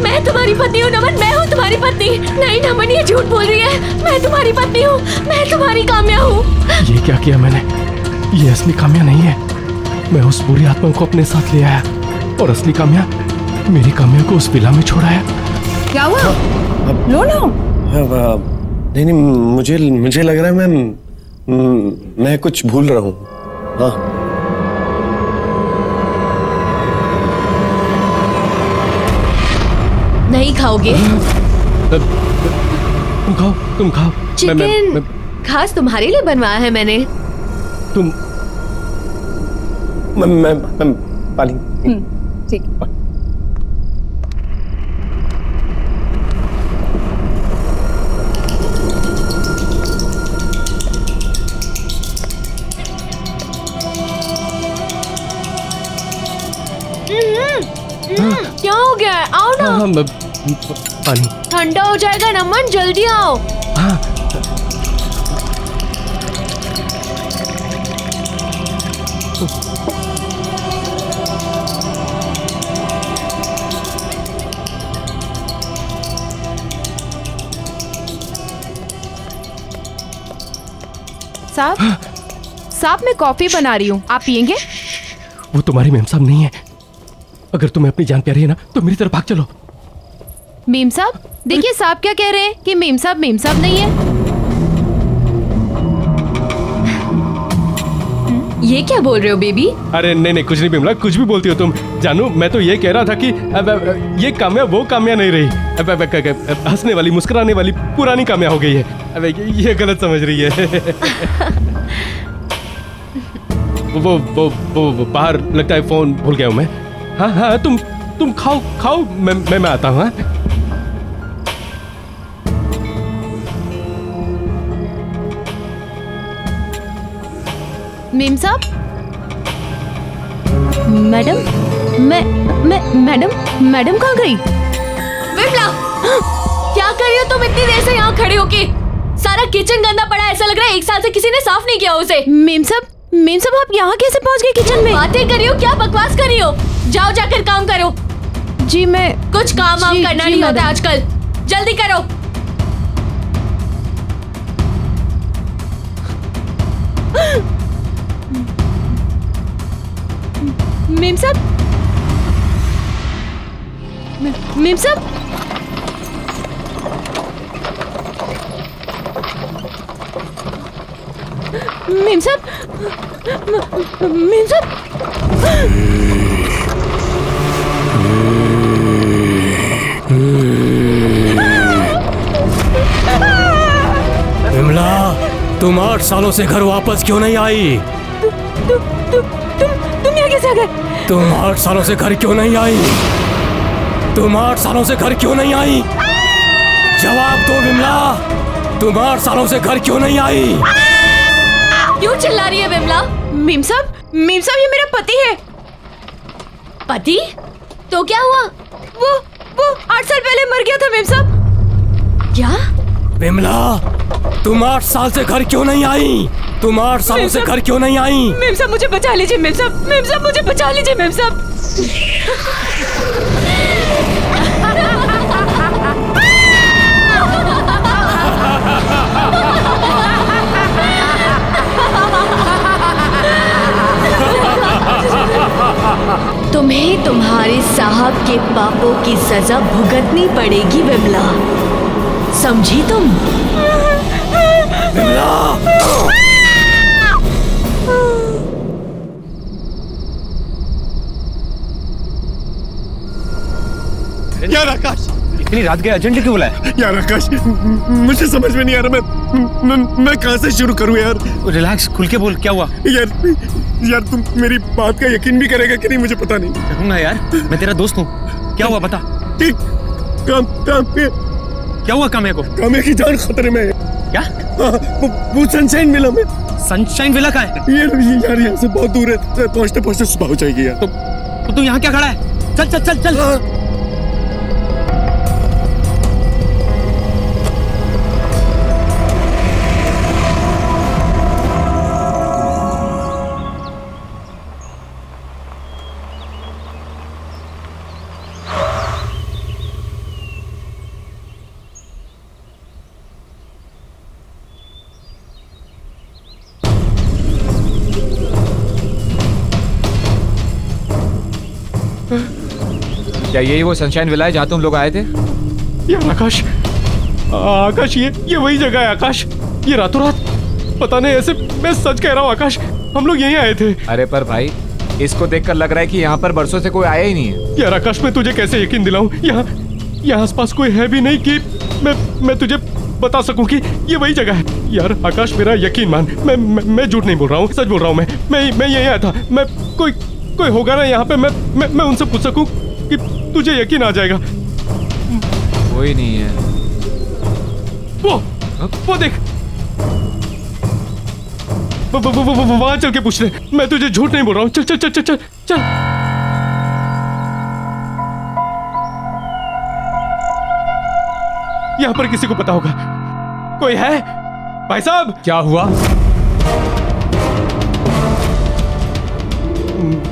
S6: मैं तुम्हारी पत्नी हूँ। नमन मैं हूँ तुम्हारी पत्नी। नहीं नमन ये झूठ बोल रही है। मैं तुम्हारी पत्नी हूँ, मैं तुम्हारी काम्या हूँ।
S5: ये क्या किया मैंने? ये असली काम्या नहीं है। मैं उस बुरी आत्मा को अपने साथ ले आया और असली काम्या मेरी काम्या को उस विला में छोड़ाया।
S8: क्या हुआ? लो लो।
S3: नहीं मुझे लग रहा है मैं कुछ भूल रहा हूँ। हाँ
S6: नहीं खाओगे?
S5: तुम खाओ, तुम खाओ।
S6: चिकन खास तुम्हारे लिए बनवाया है मैंने।
S5: तुम
S3: मैं पाली।
S8: ठीक।
S6: क्या हो गया है? आओ ना।
S5: हाँ, पानी
S6: ठंडा हो जाएगा नमन, जल्दी आओ।
S5: हाँ।
S8: साहब मैं कॉफी बना रही हूँ, आप पियेंगे?
S5: वो तुम्हारी मेम साहब नहीं है। अगर तुम्हें अपनी जान प्यारी है ना तो मेरी तरफ भाग चलो।
S8: मेम साहब देखिए, साहब क्या कह रहे हैं कि मेम साहब नहीं है।
S6: ये क्या बोल रहे हो बेबी?
S5: अरे नहीं कुछ नहीं बिमला, कुछ भी बोलती हो तुम। जानू मैं तो ये कह रहा था कि ये काम्या वो काम्या नहीं रही। हंसने वाली मुस्कुराने वाली पुरानी काम्या हो गई है। अब ये गलत समझ रही है। वो बाहर लगता है फोन भूल गया हूँ मैं। हाँ तुम खाओ मैं आता हूँ।
S8: मेम साहब, मैडम, मैडम कहाँ गई?
S6: विमला, क्या कर रही हो तुम इतनी देर से यहाँ खड़े होके? सारा किचन गंदा पड़ा है, ऐसा लग रहा है 1 साल से किसी ने साफ नहीं किया उसे।
S8: मेम साहब आप यहाँ कैसे पहुँच गए किचन में?
S6: बातें कर रही हो, क्या बकवास कर रही हो? जाओ जाकर काम करो।
S8: जी मैं
S6: कुछ काम वाम करना नहीं होता आजकल, जल्दी करो।
S8: मेम साहब, मेम साहब, मेम साहब, मेम साहब,
S5: विमला, तुम 8 सालों से घर वापस क्यों नहीं आई?
S8: तुम यहाँ कैसे आ गए?
S5: तुम 8 सालों से घर क्यों नहीं आई? तुम 8 सालों से घर क्यों नहीं आई? जवाब दो विमला, तुम 8 सालों से घर क्यों नहीं आई?
S6: क्यों चिल्ला रही है विमला?
S8: मेम साहब, ये मेरा पति है।
S6: पति? तो क्या हुआ?
S8: वो 8 साल पहले मर गया था मेम साहब।
S6: क्या?
S5: विमला, तुम 8 साल से घर क्यों नहीं आई? तुम 8 सालों से घर क्यों नहीं आई?
S8: मेम साहब मुझे बचा लीजिए, मेम साहब मुझे बचा लीजिए मेम साहब।
S6: तुम्हें तुम्हारे साहब के पापों की सजा भुगतनी पड़ेगी विमला, समझी तुम?
S5: विमला!
S3: यार आकाश,
S9: इतनी रात के एजेंट क्यों बुलाया?
S3: यार आकाश, मुझे समझ में नहीं आ रहा, मैं कहाँ से शुरू करूँ यार?
S9: रिलैक्स, खुल के बोल, क्या हुआ?
S3: यार तुम मेरी बात का यकीन भी करेगा कि नहीं मुझे पता नहीं।
S9: करूंगा यार, मैं तेरा दोस्त हूँ। क्या हुआ बता?
S3: ठीक,
S9: क्या हुआ काम्या को?
S3: काम्या की जान खतरे में है।
S9: क्या?
S3: वो सनशाइन विला में।
S9: सनशाइन विला का है?
S3: यार यहाँ से बहुत दूर है, पहुँचते पहुँचते सुबह हो जाएगी यार।
S9: तो तू यहाँ क्या खड़ा है? चल चल चल चल।
S1: क्या यही वो सनशाइन विला है जहाँ तुम लोग आए थे?
S5: यार आकाश, ये वही जगह है आकाश। ये रातों रात, पता नहीं, ऐसे मैं सच कह रहा हूँ आकाश, हम लोग यहीं आए थे।
S1: अरे पर भाई, इसको देखकर लग रहा है कि यहाँ पर बरसों से कोई आया ही नहीं है।
S5: यार आकाश, मैं तुझे कैसे यकीन दिलाऊं? यहाँ आसपास कोई है भी नहीं कि मैं तुझे बता सकूं कि ये वही जगह है। यार आकाश, मेरा यकीन मान, मैं झूठ नहीं बोल रहा हूँ, सच बोल रहा हूँ। मैं यहीं आया था। मैं कोई होगा ना यहाँ पे, मैं उनसे पूछ सकूं कि तुझे यकीन आ जाएगा।
S1: कोई नहीं है।
S5: वो देख, वहां चल के पूछ ले। मैं तुझे झूठ नहीं बोल रहा हूँ। चल चल चल चल चल चल। यहाँ पर किसी को पता होगा। कोई है? भाई साहब,
S9: क्या हुआ?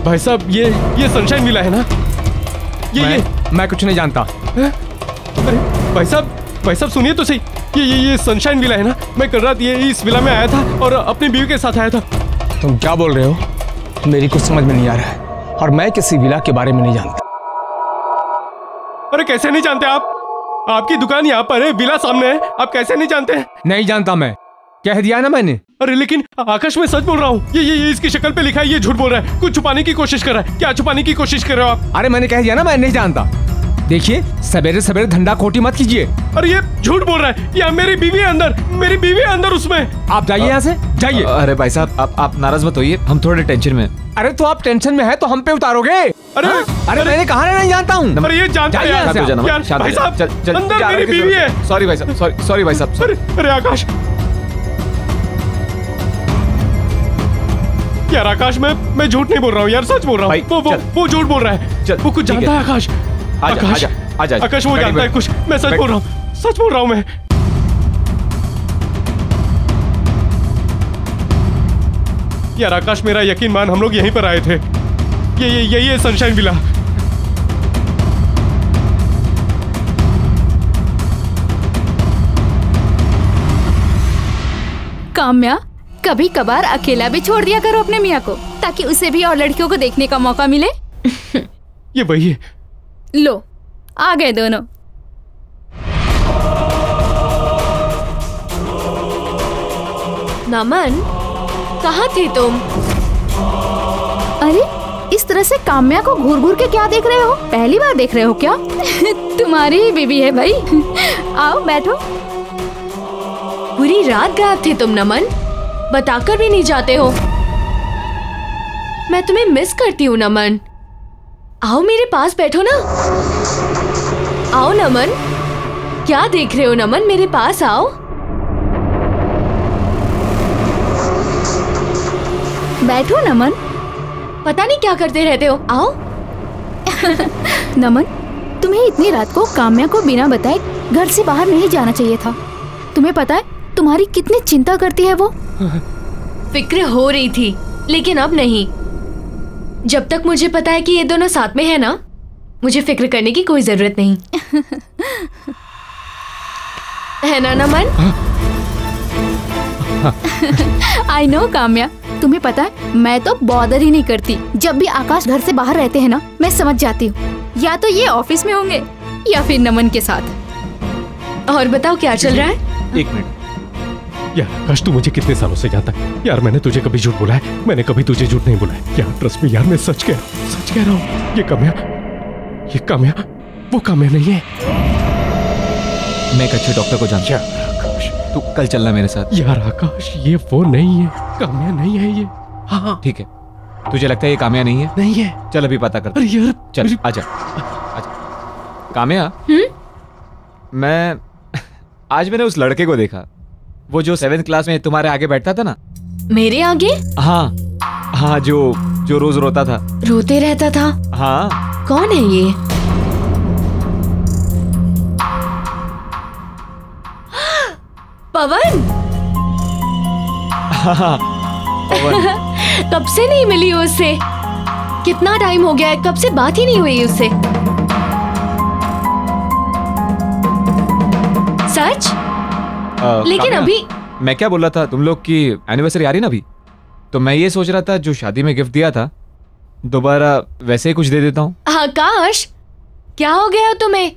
S5: भाई साहब, ये सनशाइन विला है ना?
S9: मैं कुछ नहीं जानता।
S5: अरे भाई साहब सुनिए तो सही। ये सनशाइन विला है ना? मैं कल रात इस विला में आया था और अपनी बीवी के साथ आया था।
S9: तुम क्या बोल रहे हो? मेरी कुछ समझ में नहीं आ रहा है, और मैं किसी विला के बारे में नहीं जानता।
S5: अरे कैसे नहीं जानते आप? आपकी दुकान यहाँ पर है, विला सामने है, आप कैसे नहीं जानते?
S9: नहीं जानता, मैं कह दिया ना मैंने।
S5: अरे लेकिन आकाश, मैं सच बोल रहा हूँ। ये इसकी शक्ल पे लिखा है, ये झूठ बोल रहा है। कुछ छुपाने की कोशिश कर रहा है। क्या छुपाने की कोशिश कर रहे हो आप?
S9: अरे मैंने कह दिया ना, मैं नहीं जानता। देखिए, सवेरे सवेरे धंधा खोटी मत कीजिए।
S5: अरे ये झूठ बोल रहा है। यहाँ मेरी बीवी है अंदर, उसमें।
S9: आप जाइए यहाँ से, जाइए।
S1: अरे भाई साहब, आप नाराज मत होइए, हम थोड़े टेंशन में।
S9: अरे तो आप टेंशन में है तो हम पे उतारोगे?
S5: अरे
S9: मैंने कहा नहीं जानता हूँ।
S5: अरे ये जानता है यार। भाई साहब, अंदर मेरी बीवी है।
S1: सॉरी भाई साहब, सॉरी भाई साहब।
S5: अरे आकाश, यार आकाश, मैं झूठ नहीं बोल रहा हूँ यार, सच बोल रहा हूँ। वो झूठ बोल रहा है। वो कुछ जानता है आकाश। आकाश वो जानता है कुछ। मैं सच बोल रहा हूँ, सच बोल रहा हूँ मैं। यार आकाश, मेरा यकीन मान, हम लोग यहीं पर आए थे। यही है सनशाइन विला।
S4: काम्या, कभी कभार अकेला भी छोड़ दिया करो अपने मियाँ को, ताकि उसे भी और लड़कियों को देखने का मौका मिले।
S5: ये वही है।
S4: लो, आ गए दोनों।
S6: नमन, कहाँ थे तुम?
S4: अरे, इस तरह से काम्या को घूर घूर के क्या देख रहे हो? पहली बार देख रहे हो क्या? तुम्हारी ही बीवी है भाई। आओ बैठो।
S6: पूरी रात गायब थे तुम नमन, बताकर भी नहीं जाते हो। मैं तुम्हें मिस करती हूँ नमन। आओ मेरे पास बैठो ना। आओ नमन। क्या देख रहे हो नमन, मेरे पास आओ।
S4: बैठो नमन।
S6: पता नहीं क्या करते रहते हो, आओ।
S4: नमन, तुम्हें इतनी रात को काम्या को बिना बताए घर से बाहर नहीं जाना चाहिए था। तुम्हें पता है तुम्हारी कितनी चिंता करती है वो?
S6: फिक्र हो रही थी, लेकिन अब नहीं। जब तक मुझे पता है कि ये दोनों साथ में है ना, मुझे फिक्र करने की कोई जरूरत नहीं। है ना नमन?
S4: आई नो काम्या, तुम्हें पता है मैं तो बॉदर ही नहीं करती। जब भी आकाश घर से बाहर रहते हैं ना, मैं समझ जाती हूँ या तो ये ऑफिस में होंगे या फिर नमन के साथ।
S6: और बताओ क्या चल रहा है?
S5: 1 मिनट। यार आकाश, तू मुझे कितने सालों से जानता है यार। मैंने तुझे कभी झूठ बोला है? मैंने कभी तुझे झूठ नहीं बोला है यार। ट्रस्ट मी यार, मैं सच कह रहा हूँ। ये काम्या वो काम्या नहीं है।
S1: मैं एक अच्छे डॉक्टर को जानता हूँ। तू कल चलना मेरे साथ।
S5: यार आकाश, ये वो नहीं है, काम्या नहीं है ये। हाँ
S1: ठीक है, तुझे लगता है ये काम्या नहीं है?
S5: नहीं है।
S1: चल अभी पता कर।
S5: अरे यार
S1: चल आजा। काम्या, आज मैंने उस लड़के को देखा, वो जो 7th क्लास में तुम्हारे आगे बैठता था ना।
S6: मेरे आगे?
S1: हाँ, जो रोज रोता था।
S6: रोते रहता था?
S1: हाँ।
S6: कौन है ये? पवन।
S1: हाँ, पवन।
S6: कब से नहीं मिली हो उससे? कितना टाइम हो गया है, कब से बात ही नहीं हुई उससे। सच? लेकिन अभी
S1: मैं क्या बोल रहा था, तुम लोग की एनिवर्सरी आ रही ना अभी, तो मैं ये सोच रहा था जो शादी में गिफ्ट दिया था दोबारा वैसे ही कुछ दे देता हूँ।
S6: आकाश, क्या हो गया तुम्हें?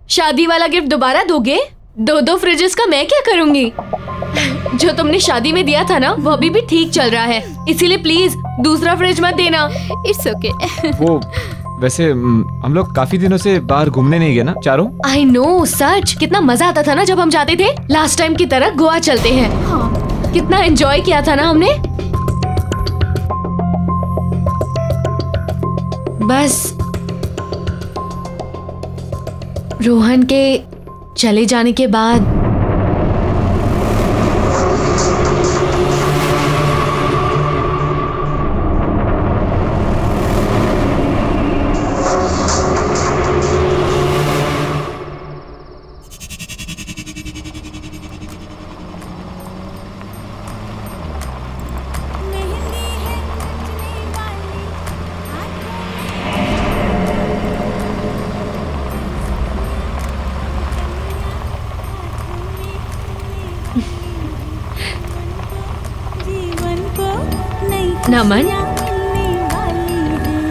S6: शादी वाला गिफ्ट दोबारा दोगे? 2 फ्रिजेस का मैं क्या करूंगी? जो तुमने शादी में दिया था ना, वो अभी भी ठीक चल रहा है, इसीलिए प्लीज दूसरा फ्रिज मत देना।
S4: It's okay.
S1: वो वैसे हम लोग काफी दिनों से बाहर घूमने नहीं गए ना चारों।
S6: आई नो, सच कितना मजा आता था ना जब हम जाते थे। लास्ट टाइम की तरह गोवा चलते हैं। हाँ। कितना एंजॉय किया था ना हमने। बस रोहन के चले जाने के बाद नमन।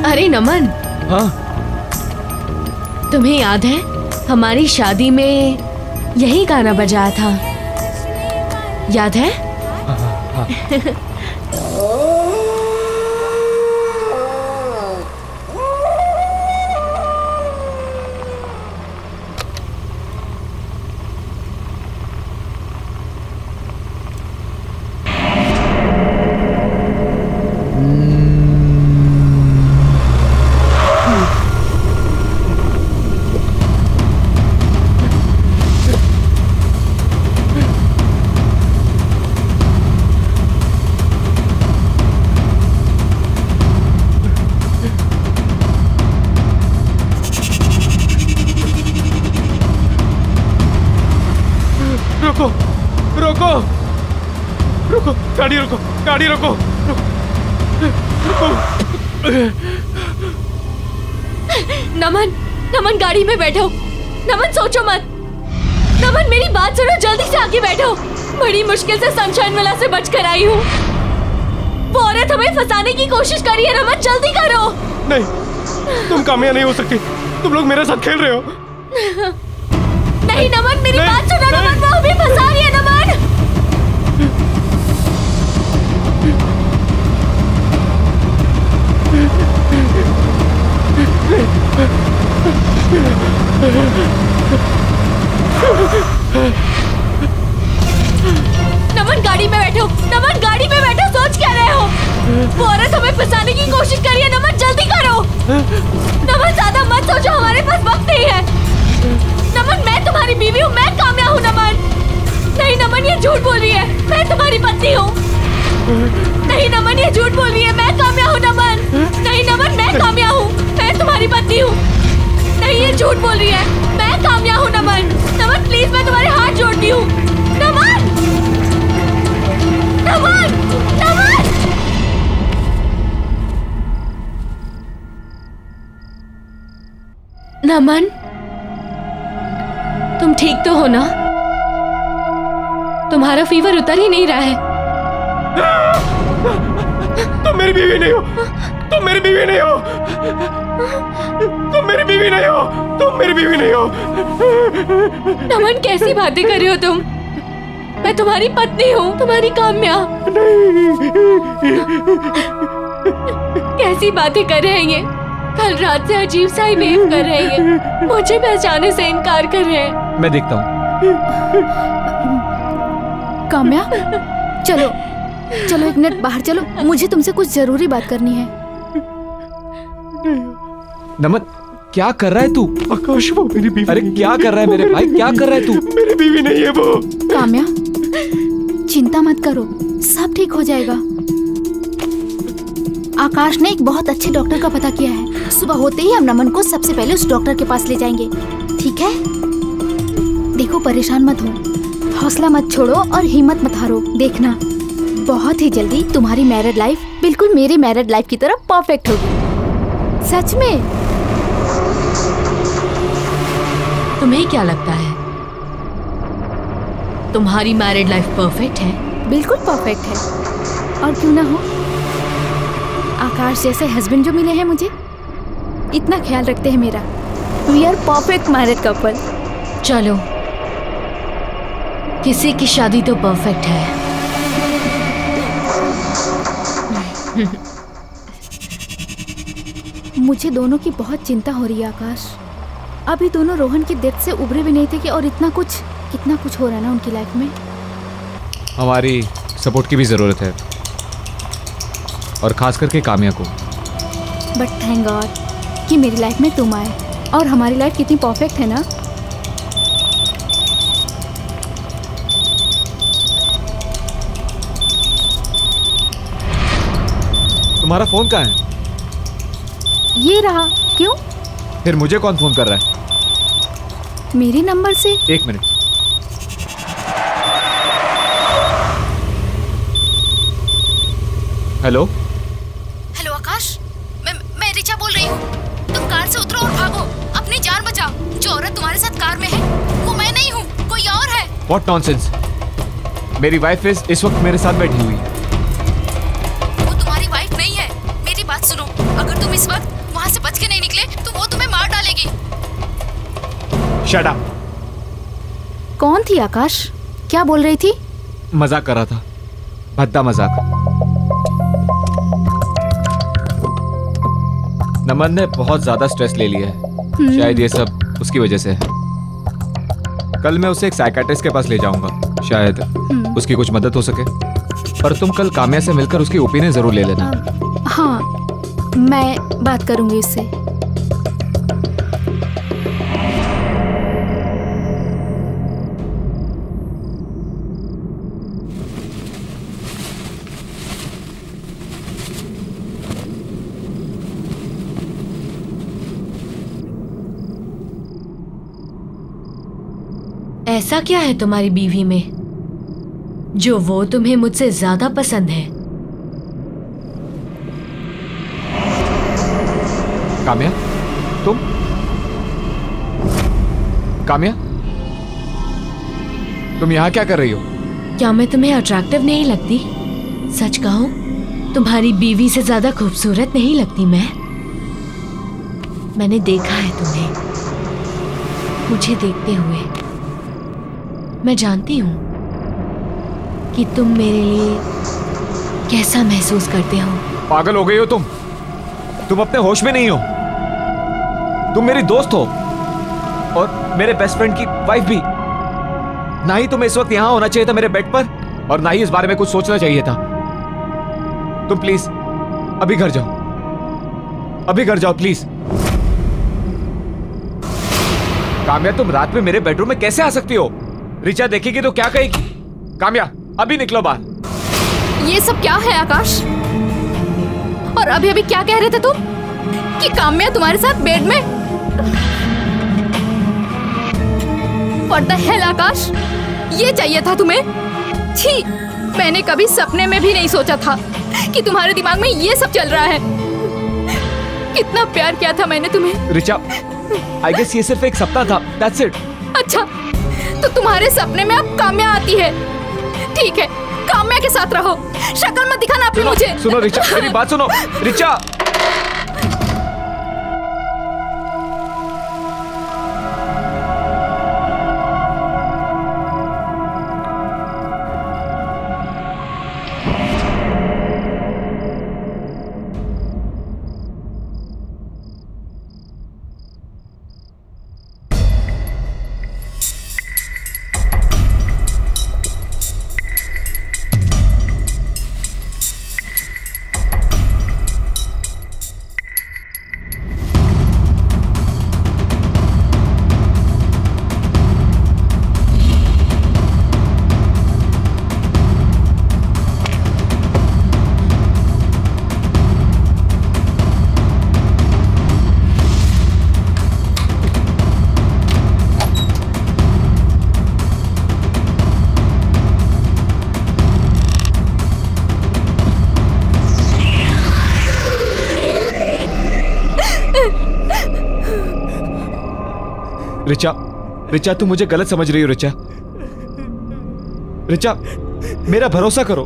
S6: अरे नमन।
S5: हाँ?
S6: तुम्हें याद है हमारी शादी में यही गाना बजाया था, याद है?
S5: हाँ। रुको, गाड़ी रुको, गाड़ी रुको,
S2: नमन, नमन गाड़ी में बैठो। नमन सोचो मत। नमन मेरी बात सुनो, जल्दी से आके बैठो। बड़ी मुश्किल से सनशाइन विला से बचकर आई हूँ। वो औरत हमें फंसाने की कोशिश कर रही है। नमन जल्दी करो।
S5: नहीं, तुम कामयाब नहीं हो सकती। तुम लोग मेरे साथ खेल रहे हो।
S2: नहीं नमन, मेरी बात सुनो। नमन वो हमें फंसा रही है। नमन नमन गाड़ी में बैठो। नमन गाड़ी में बैठो। सोच क्या रहे हो? वो औरत हमें फंसाने की कोशिश कर रही है। नमन जल्दी करो। नमन ज्यादा मत सोचो, हमारे पास वक्त नहीं है। नमन मैं तुम्हारी बीवी हूँ, मैं काम्या हूँ। नमन नहीं, नमन ये झूठ बोल रही है। मैं तुम्हारी पत्नी हूँ। नहीं नमन ये झूठ बोल रही है। मैं काम्या हूँ। नमन नहीं, नमन मैं काम्या हूँ, मैं तुम्हारी पत्नी हूँ। नहीं ये झूठ बोल रही है। मैं काम्या हूँ। नमन, नमन प्लीज मैं तुम्हारे हाथ जोड़ती हूँ। नमन, नमन, नमन। नमन तुम ठीक तो हो ना? तुम्हारा फीवर उतर ही नहीं रहा है।
S5: तुम मेरी बीवी नहीं हो। तुम मेरी बीवी नहीं हो। तुम मेरी बीवी नहीं हो। तुम मेरी बीवी नहीं हो।
S2: नमन कैसी बातें कर रहे हो तुम? मैं तुम्हारी पत्नी हूँ, तुम्हारी काम्या। कैसी बातें कर रहे हैं ये? कल रात से अजीब सा ही बिहेव कर रहे हैं ये। मुझे पहचाने से इनकार कर रहे हैं।
S1: मैं देखता हूँ।
S4: काम्या चलो चलो, एक मिनट बाहर चलो, मुझे तुमसे कुछ जरूरी बात करनी है।
S1: नमन क्या कर रहा है तू?
S5: आकाश वो मेरी बीवी।
S1: अरे क्या कर रहा है मेरे भाई? क्या कर रहा है तू?
S5: मेरी बीवी नहीं है वो।
S4: काम्या चिंता मत करो, सब ठीक हो जाएगा। आकाश ने एक बहुत अच्छे डॉक्टर का पता किया है। सुबह होते ही हम नमन को सबसे पहले उस डॉक्टर के पास ले जाएंगे, ठीक है? देखो परेशान मत हो, हौसला मत छोड़ो और हिम्मत मत हारो। देखना बहुत ही जल्दी तुम्हारी मैरिड लाइफ बिल्कुल मेरी मैरिड लाइफ की तरह परफेक्ट होगी। सच में।
S6: तुम्हें क्या लगता है तुम्हारी मैरिड लाइफ परफेक्ट है?
S4: बिल्कुल परफेक्ट है। और क्यों ना हो, आकाश जैसे हस्बैंड जो मिले हैं मुझे, इतना ख्याल रखते हैं मेरा। We are perfect married couple.
S6: चलो किसी की शादी तो परफेक्ट है।
S4: मुझे दोनों की बहुत चिंता हो रही है आकाश। अभी दोनों रोहन की डेथ से उभरे भी नहीं थे कि और कितना कुछ हो रहा है ना उनकी लाइफ में।
S1: हमारी सपोर्ट की भी जरूरत है, और खास करके काम्या को।
S4: बट थैंक गॉड कि मेरी लाइफ में तुम आए। और हमारी लाइफ कितनी परफेक्ट है ना।
S1: तुम्हारा फोन कहाँ है?
S4: ये रहा। क्यों?
S1: फिर मुझे कौन फोन कर रहा है?
S4: मेरे नंबर से।
S1: एक मिनट। हेलो
S4: हेलो आकाश, मैं रिचा बोल रही हूँ। तुम कार से उतरो और भागो, अपनी जान बचाओ। जो औरत तुम्हारे साथ कार में है वो मैं नहीं हूँ, कोई और है।
S1: What nonsense? मेरी वाइफ इस वक्त मेरे साथ बैठी हुई है।
S4: वो तुम्हारी वाइफ नहीं है, मेरी बात सुनो। अगर तुम इस वक्त वहाँ से बच के नहीं निकले तो वो तुम्हें मार डालेगी।
S1: Shut up.
S4: कौन थी आकाश? क्या बोल रही थी?
S1: मजाक कर रहा था, भद्दा मजाक। नमन ने बहुत ज्यादा स्ट्रेस ले लिया है, शायद ये सब उसकी वजह से है। कल मैं उसे एक साइकियाट्रिस्ट के पास ले जाऊंगा, शायद उसकी कुछ मदद हो सके। पर तुम कल काम्या से मिलकर उसकी ओपिनियन जरूर ले लेना।
S4: हाँ, मैं बात करूंगी उससे।
S6: ऐसा क्या है तुम्हारी बीवी में जो वो तुम्हें मुझसे ज्यादा पसंद है।
S1: काम्या, तुम? काम्या, तुम यहाँ क्या कर रही हो?
S6: क्या मैं तुम्हें अट्रैक्टिव नहीं लगती? सच कहूं, तुम्हारी बीवी से ज्यादा खूबसूरत नहीं लगती मैंने देखा है तुम्हें, मुझे देखते हुए। मैं जानती हूं कि तुम मेरे लिए कैसा महसूस करते हो।
S1: पागल हो गई हो तुम? तुम अपने होश में नहीं हो। तुम मेरी दोस्त हो और मेरे बेस्ट फ्रेंड की वाइफ भी। ना ही तुम्हें इस वक्त यहां होना चाहिए था मेरे बेड पर, और ना ही इस बारे में कुछ सोचना चाहिए था। तुम प्लीज अभी घर जाओ, अभी घर जाओ प्लीज। काम्या, तुम रात में मेरे बेडरूम में कैसे आ सकती हो? रिचा देखेगी तो क्या कहेगी? काम्या, अभी निकलो बाहर।
S4: ये सब क्या है आकाश? और अभी अभी क्या कह रहे थे तुम कि काम्या तुम्हारे साथ बेड में? What the hell आकाश, ये चाहिए था तुम्हें? छी, मैंने कभी सपने में भी नहीं सोचा था कि तुम्हारे दिमाग में ये सब चल रहा है। कितना प्यार किया था मैंने तुम्हें।
S1: रिचा, आई गेस ये सिर्फ एक सपना था, that's it।
S4: अच्छा, तो तुम्हारे सपने में अब काम्या आती है। ठीक है, काम्या के साथ रहो, शक्ल मत दिखाना अपनी मुझे।
S1: सुनो रिचा, मेरी बात सुनो। रिचा, रिचा, रिचा, तुम मुझे गलत समझ रही हो। रिचा, रिचा, मेरा भरोसा करो।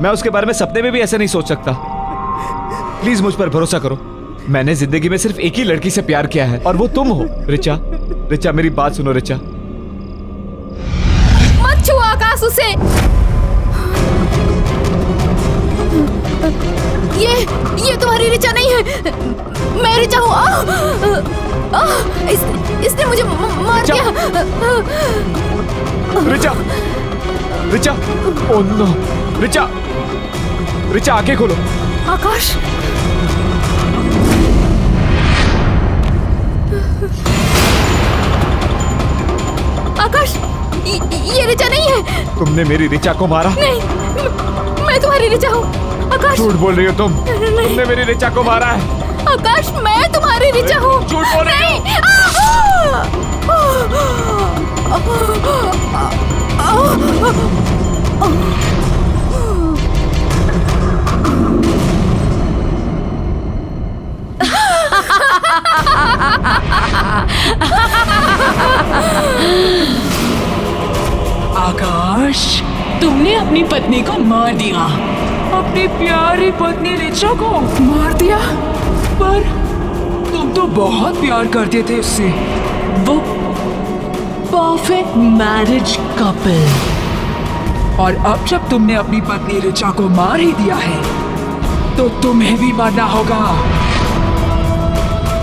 S1: मैं उसके बारे में सपने में भी ऐसा नहीं सोच सकता। प्लीज मुझ पर भरोसा करो। मैंने जिंदगी में सिर्फ एक ही लड़की से प्यार किया है और वो तुम हो। रिचा, रिचा, मेरी बात सुनो। रिचा,
S4: मत छुओ आकाश उसे। ये तुम्हारी रिचा नहीं है, मैं रिचा हूँ। इसने मुझे मार दिया।
S1: Richa, Richa, oh no. रिचा, रिचा, आंखें खोलो।
S4: आकाश, आकाश, ये रिचा नहीं है।
S1: तुमने मेरी रिचा को मारा?
S4: नहीं, मैं तुम्हारी रिचा हूँ। आकाश,
S1: झूठ बोल रही हो तुम। तुमने मेरी रिचा को मारा है।
S4: आकाश, मैं तुम्हारी रिचा हूँ।
S1: झूठ बोल रही हो।
S10: आकाश, तुमने अपनी पत्नी को मार दिया। अपनी प्यारी पत्नी रिचा को मार दिया? पर तुम तो बहुत प्यार करते थे उससे। वो परफेक्ट मैरिज कपल। और अब जब तुमने अपनी पत्नी रिचा को मार ही दिया है तो तुम्हें भी मरना होगा।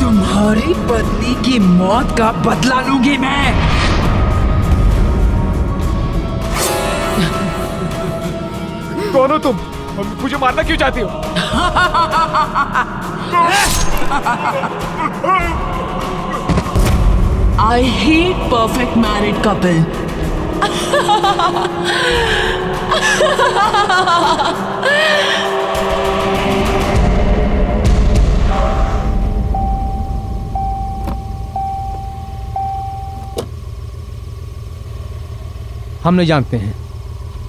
S10: तुम्हारी पत्नी की मौत का बदला लूंगी मैं।
S1: कौन हो तुम? मुझे मारना क्यों चाहती हो?
S10: I hate perfect married couple.
S9: हम नहीं जानते हैं।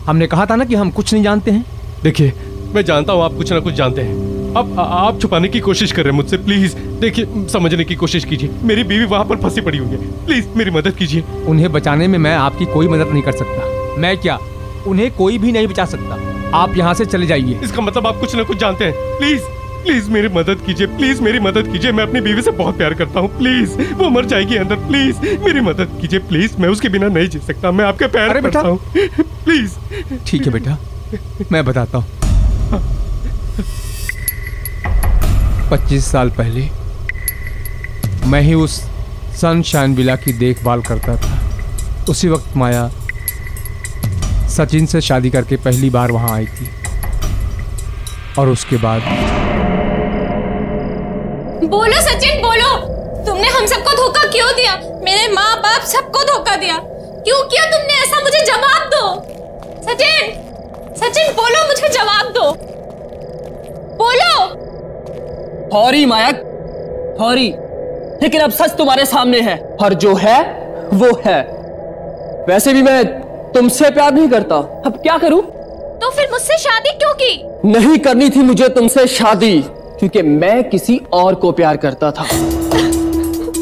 S9: हमने कहा था ना कि हम कुछ नहीं जानते हैं।
S5: देखिए, मैं जानता हूँ आप कुछ ना कुछ जानते हैं। अब आप छुपाने की कोशिश कर रहे हैं मुझसे। प्लीज देखिए, समझने की कोशिश कीजिए। मेरी बीवी वहां पर फंसी पड़ी हुई है। प्लीज मेरी मदद कीजिए।
S9: उन्हें बचाने में मैं आपकी कोई मदद नहीं कर सकता। मैं क्या, उन्हें कोई भी नहीं बचा सकता। आप यहाँ से चले जाइए।
S5: इसका मतलब आप कुछ ना कुछ जानते हैं। प्लीज प्लीज मेरी मदद कीजिए। प्लीज मेरी मदद कीजिए। मैं अपनी बीवी से बहुत प्यार करता हूँ। प्लीज, वो मर जाएगी अंदर। प्लीज मेरी मदद कीजिए। प्लीज, मैं उसके बिना नहीं जी सकता। मैं आपके पैर पड़ता हूँ। प्लीज।
S9: ठीक है बेटा, मैं बताता हूँ। 25 साल पहले मैं ही उस सनशाइन विला की देखभाल करता था। उसी वक्त माया सचिन से शादी करके पहली बार वहां आई थी। और उसके बाद
S2: बोलो सचिन, बोलो, तुमने हम सबको धोखा क्यों दिया? मेरे माँ बाप सबको धोखा दिया। क्यों किया तुमने ऐसा? मुझे जवाब दो सचिन। सचिन बोलो, मुझे जवाब दो, बोलो।
S11: सॉरी माया, सॉरी, लेकिन अब सच तुम्हारे सामने है और जो है वो है। वैसे भी मैं तुमसे प्यार नहीं करता, अब क्या करूं?
S2: तो फिर मुझसे शादी क्यों की?
S11: नहीं करनी थी मुझे तुमसे शादी, क्योंकि मैं किसी और को प्यार करता था।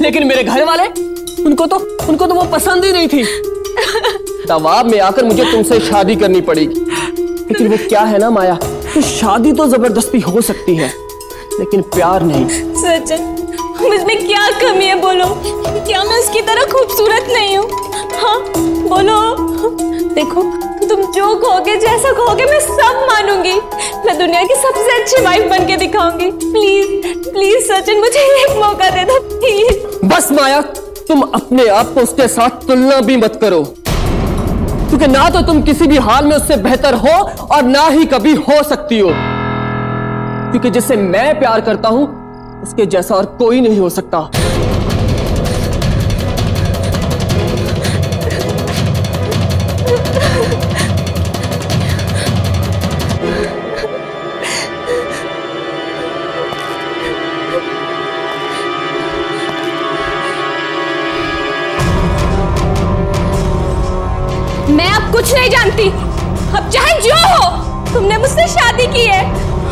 S11: लेकिन मेरे घर वाले, उनको तो वो पसंद ही नहीं थी। दबाव में आकर मुझे तुमसे शादी करनी पड़ेगी। लेकिन वो क्या है ना माया, तो शादी तो जबरदस्ती हो सकती है, लेकिन प्यार नहीं।
S2: सचिन, मुझमें क्या कमी है बोलो? क्या मैं उसकी तरह खूबसूरत नहीं हूँ? हाँ बोलो। देखो, तुम जो कहोगे, जैसा कहोगे, मैं सब मानूंगी। मैं दुनिया की सबसे अच्छी वाइफ बन के दिखाऊंगी। प्लीज प्लीज सचिन, मुझे एक मौका दे दो प्लीज।
S11: बस माया, तुम अपने आप को उसके साथ तुलना भी मत करो, क्योंकि ना तो तुम किसी भी हाल में उससे बेहतर हो और ना ही कभी हो सकती हो। क्योंकि जिससे मैं प्यार करता हूं, उसके जैसा और कोई नहीं हो सकता।
S2: मैं अब कुछ नहीं जानती। अब चाहे जो हो, तुमने मुझसे शादी की है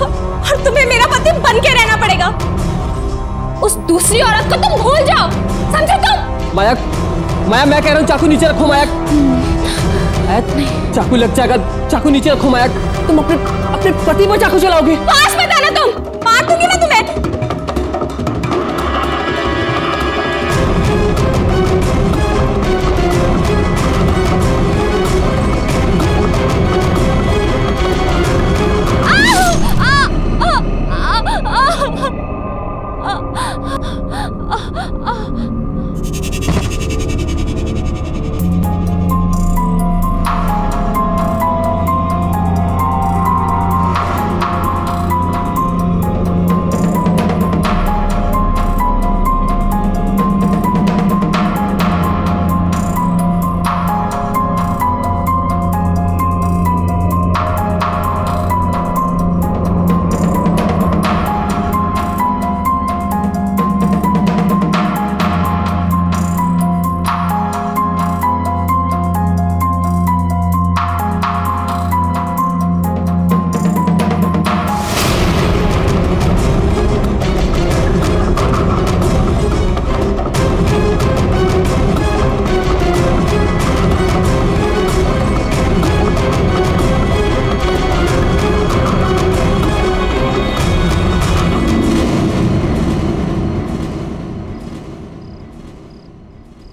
S2: और तुम्हें मेरा पति बन के रहना पड़ेगा। उस दूसरी औरत को तुम भूल जाओ, समझे तुम?
S11: माया, माया, मैं कह रहा हूँ चाकू नीचे रखो माया। चाकू लग जाएगा, चाकू नीचे रखो माया। तुम अपने पति पर चाकू चलाओगे?
S2: पास मत आना, तुम मार दूंगी मैं तुम्हें।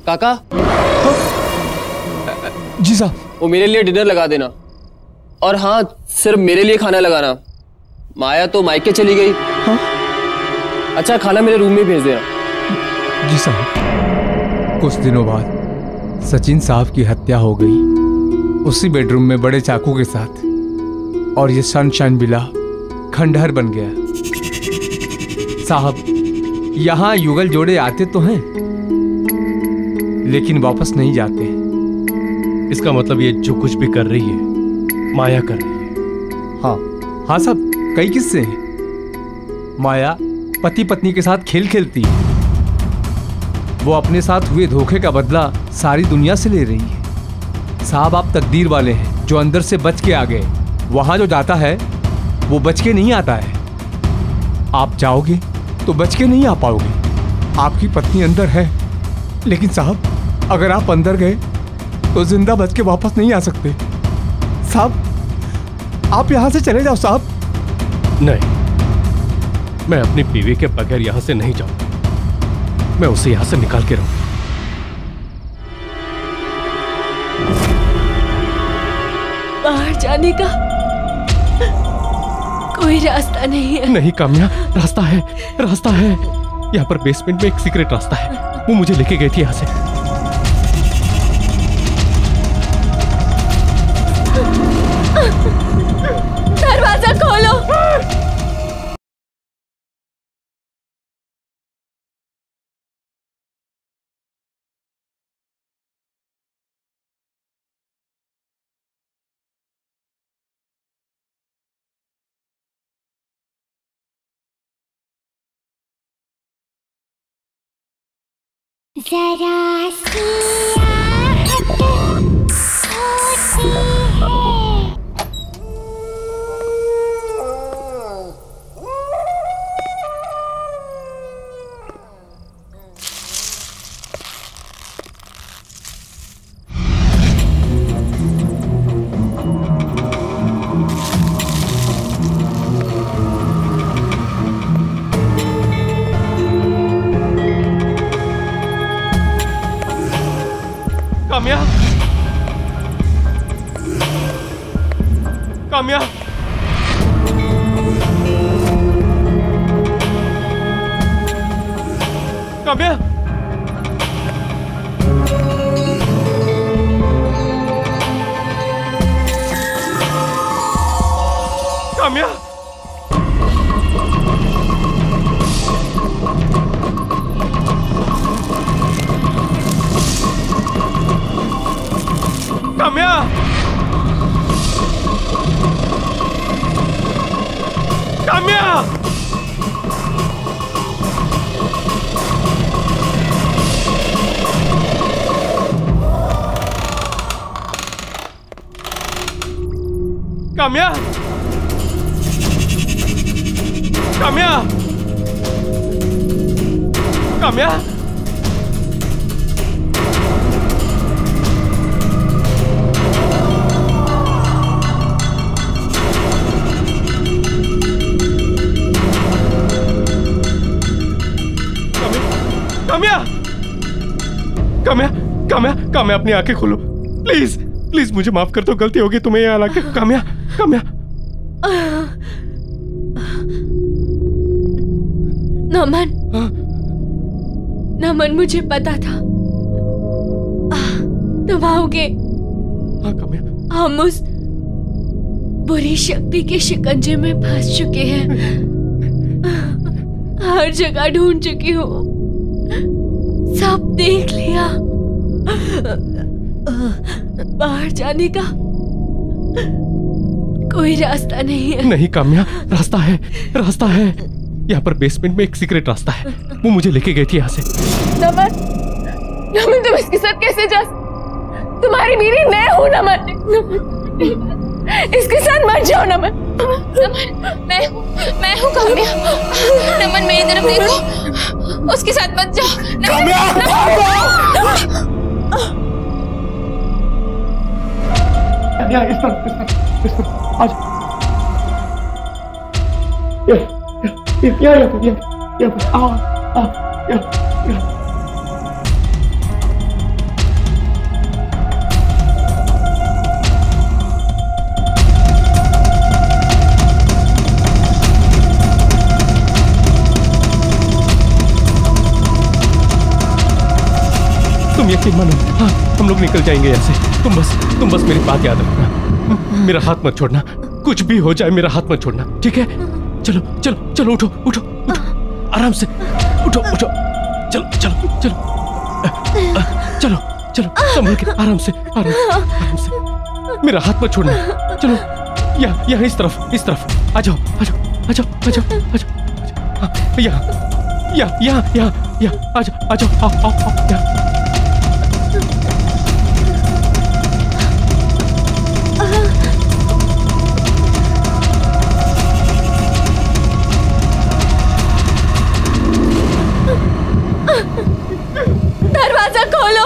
S11: काका।
S9: जी साहब।
S11: वो मेरे लिए डिनर लगा देना, और हाँ, सिर्फ मेरे लिए खाना लगाना। माया तो मायके चली गई। हाँ? अच्छा, खाना मेरे रूम में भेज देना।
S9: जी साहब। कुछ दिनों बाद सचिन साहब की हत्या हो गई, उसी बेडरूम में बड़े चाकू के साथ, और ये सनशाइन विला खंडहर बन गया। साहब, यहाँ युगल जोड़े आते तो हैं, लेकिन वापस नहीं जाते हैं।
S5: इसका मतलब ये जो कुछ भी कर रही है, माया कर रही है।
S9: हाँ हाँ साहब, कई किस्से हैं। माया पति पत्नी के साथ खेल खेलती है। वो अपने साथ हुए धोखे का बदला सारी दुनिया से ले रही है। साहब आप तकदीर वाले हैं जो अंदर से बच के आ गए। वहां जो जाता है वो बच के नहीं आता है। आप जाओगे तो बच के नहीं आ पाओगे। आपकी पत्नी अंदर है, लेकिन साहब अगर आप अंदर गए तो जिंदा बच के वापस नहीं आ सकते। साहब आप यहां से चले जाओ साहब।
S5: नहीं, मैं अपनी बीवी के बगैर यहां से नहीं जाऊंगा। मैं उसे यहां से निकाल के रहूंगा।
S6: बाहर जाने का कोई रास्ता नहीं है।
S5: नहीं काम्या, रास्ता है, रास्ता है। यहाँ पर बेसमेंट में एक सीक्रेट रास्ता है, वो मुझे लेके गई थी यहाँ से।
S6: दरवाजा खोलो।
S7: जरा सी आहट होती है।
S5: काम्या, काम्या, काम्या, काम्या, काम्या, काम्या, काम्या, काम्या, काम्या, काम्या, काम्या, काम्या, काम्या, अपनी आंखें खोलो प्लीज, प्लीज मुझे माफ कर दो, गलती होगी तुम्हें यहाँ लाके। काम्या, काम्या,
S6: नमन, नमन, मुझे पता था तुम आओगे।
S5: हाँ काम्या,
S6: हम उस बुरी शक्ति के शिकंजे में फंस चुके हैं। हर जगह ढूंढ चुकी हूँ, सब देख लिया। बाहर जाने का कोई रास्ता नहीं है।
S5: नहीं काम्या, रास्ता है, रास्ता है। यहाँ पर बेसमेंट में एक सीक्रेट रास्ता है, वो मुझे लेके गई थी यहाँ से।
S6: नमन, नमन, तुम इसके साथ कैसे जा? तुम्हारी बीवी मैं हूँ नमन। इसके साथ मत जाओ नमन।
S4: नमन, मैं हूँ काम्या। नमन मेरी तरफ देखो, उसके साथ मत जाओ।
S12: इस तरफ आज
S5: तुम यकीन मानो, हाँ हम लोग निकल जाएंगे यहाँ से। तुम बस मेरी बात याद रखना, मेरा हाथ मत छोड़ना, कुछ भी हो जाए मेरा हाथ मत छोड़ना, ठीक है? चलो चलो चलो, उठो उठो उठो, आराम से उठो उठो, चलो चलो चलो चलो चलो, संभल के, आराम से आराम से, मेरा हाथ मत छोड़ना। चलो यहाँ इस तरफ आ जाओ आ जाओ आ जाओ आ जाओ आ जाओ, यहाँ आ जाओ आ जाओ, आओ आओ आओ, यहाँ
S6: दरवाजा खोलो,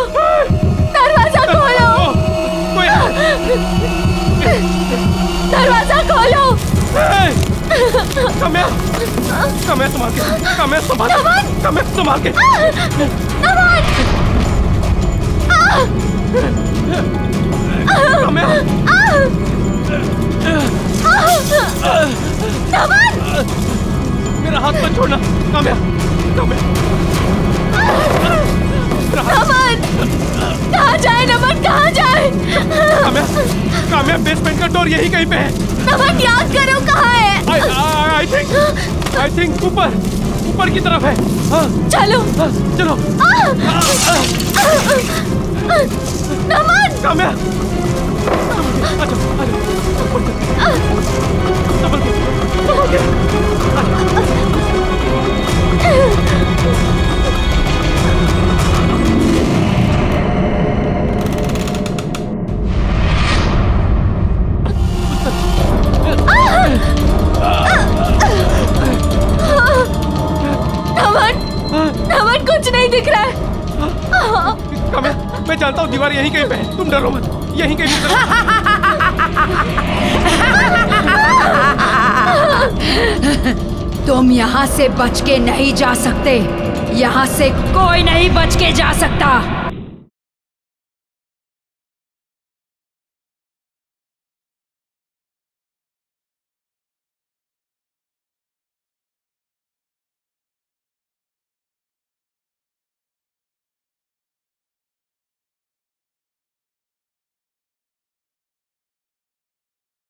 S6: दरवाजा खोलो, दरवाजा खोलो।
S5: काम्या, काम्या संभाल के, काम्या संभाल के, काम्या संभाल के। काम्या, मेरा हाथ मत छोड़ना, काम्या, काम्या।
S6: नमन, कहाँ जाए नमन, कहाँ जाए?
S5: काम्या, काम्या बेसमेंट का डोर यही कहीं पे है।
S6: नमन याद करो कहाँ है?
S5: I think ऊपर की तरफ है। हाँ,
S6: चलो,
S5: चलो।
S6: नमन,
S5: काम्या, आजा, संभल के, संभल के,
S6: नमन कुछ नहीं दिख रहा है।
S5: काम्या, मैं जानता हूँ दीवार यहीं कहीं पे है, तुम डरो मत, यहीं कहीं पे।
S13: तुम यहाँ से बच के नहीं जा सकते, यहाँ से कोई नहीं बच के जा सकता।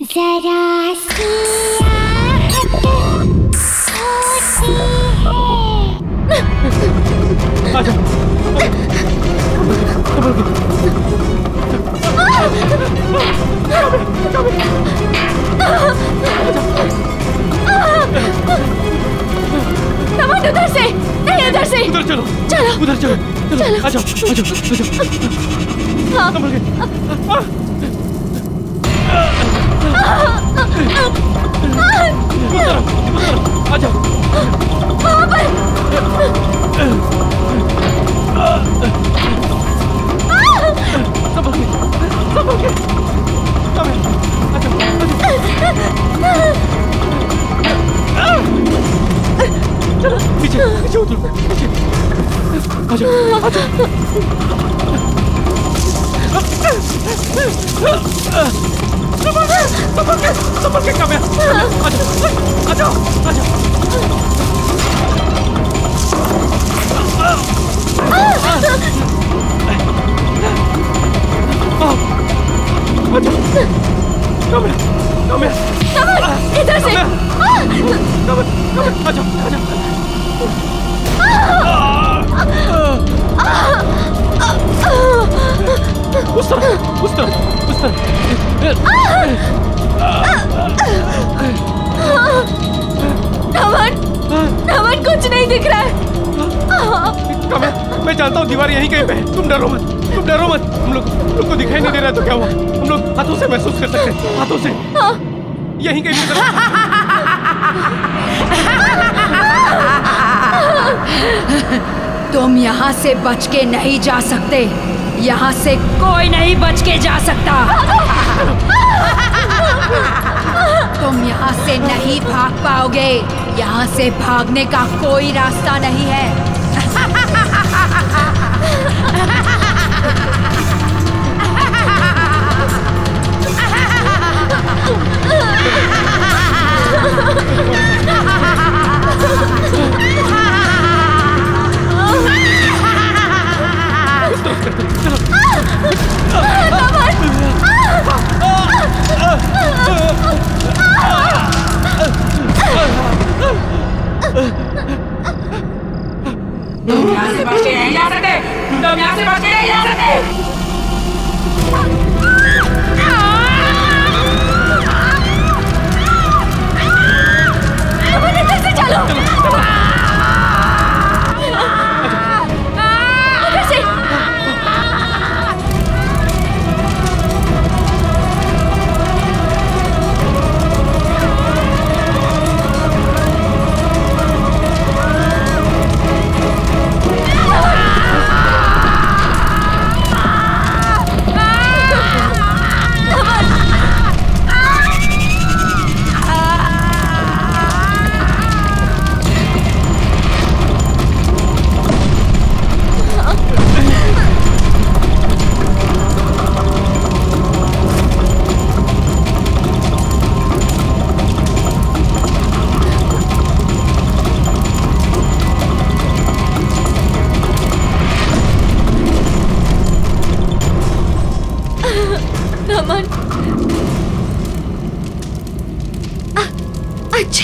S7: जरा सी
S5: आजा,
S6: नमन उधर से नहीं, इधर से।
S5: उधर चलो,
S6: चलो,
S5: उधर चलो, चलो, आजा, आजा,
S6: हाँ।
S5: संभल के। उधर, आजा।
S6: वहाँ पर।
S5: संभल के, संभल के। आजा, चलो, पीछे, पीछे उतरो, पीछे। आजा, आजा। संभल के काम्या, आजा, आजा, आजा। काम्या, काम्या,
S6: इधर से।
S5: आजा, आजा। उस तरफ, उस तरफ, उस तरफ।
S6: नमन, नमन कुछ नहीं दिख रहा है।
S5: काम्या, मैं जानता हूँ दीवार यहीं कहीं पे है, तुम डरो मत, तुम डरो मत। हम लोग को दिखाई नहीं दे रहा है तो क्या हुआ? हम लोग हाथों से महसूस कर सकते हैं, हाथों से। यहीं कहीं पे।
S13: तुम यहाँ से बच के नहीं जा सकते, यहाँ से कोई नहीं बच के जा सकता। तुम यहाँ से नहीं भाग पाओगे, यहाँ से भागने का कोई रास्ता नहीं है।
S10: तुम यहाँ से बच के नहीं जा सकते, तुम यहाँ से बच के नहीं जा सकते।
S6: इधर से चलो, इधर से।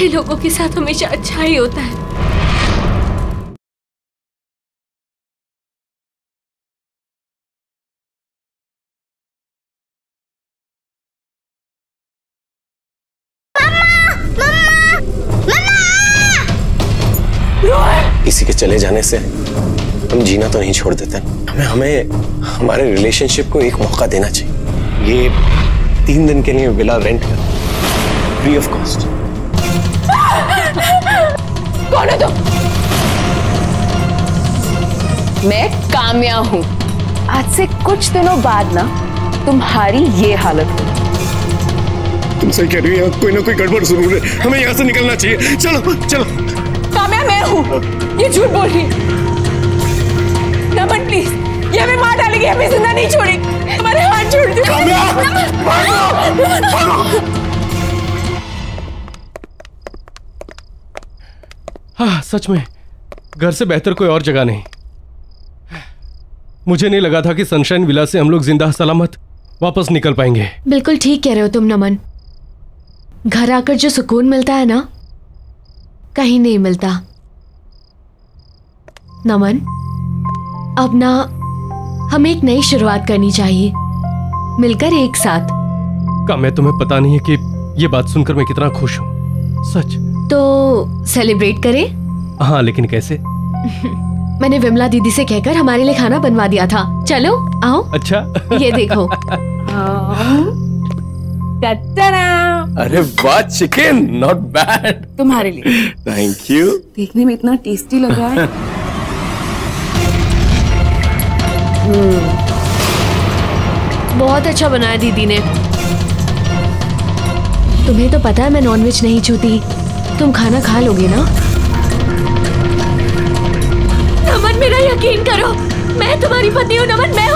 S6: अच्छे लोगों के साथ हमेशा अच्छा ही होता है।
S3: किसी के चले जाने से हम जीना तो नहीं छोड़ देते। हमें हमारे रिलेशनशिप को एक मौका देना चाहिए। ये 3 दिन के लिए विला रेंट कर, फ्री ऑफ कॉस्ट।
S6: कौन है तुम?
S14: मैं काम्या हूँ। आज से कुछ दिनों बाद ना तुम्हारी ये हालत हो।
S3: तुम सही कह रही हो, कोई ना कोई गड़बड़ जरूर है। हमें यहाँ से निकलना चाहिए। चलो चलो।
S14: काम्या मैं हूँ, ये झूठ बोल रही। नमन प्लीज, ये हमें मार डालेगी, हमें जिंदा नहीं छोड़ेगी। हमारे हाथ छोड़ दो।
S5: हाँ सच में घर से बेहतर कोई और जगह नहीं। मुझे नहीं लगा था कि सनशाइन विला से हम लोग जिंदा सलामत वापस निकल पाएंगे।
S6: बिल्कुल ठीक कह रहे हो तुम नमन। घर आकर जो सुकून मिलता है ना, कहीं नहीं मिलता। नमन, अब ना हमें एक नई शुरुआत करनी चाहिए, मिलकर एक साथ।
S5: काम्या तुम्हें पता नहीं है कि ये बात सुनकर मैं कितना खुश हूँ। सच।
S6: तो सेलिब्रेट करें?
S5: हाँ लेकिन कैसे?
S6: मैंने विमला दीदी से कहकर हमारे लिए खाना बनवा दिया था। चलो आओ।
S5: अच्छा।
S6: ये देखो।
S3: अरे वाह, चिकन नॉट बैड।
S15: तुम्हारे लिए।
S3: Thank you.
S15: देखने में इतना टेस्टी लग रहा है।
S6: बहुत अच्छा बनाया दीदी ने। तुम्हें तो पता है मैं नॉनवेज नहीं छूती। तुम खाना खा लोगे ना? नमन मेरा यकीन करो, मैं तुम्हारी पत्नी हूँ। नमन मैं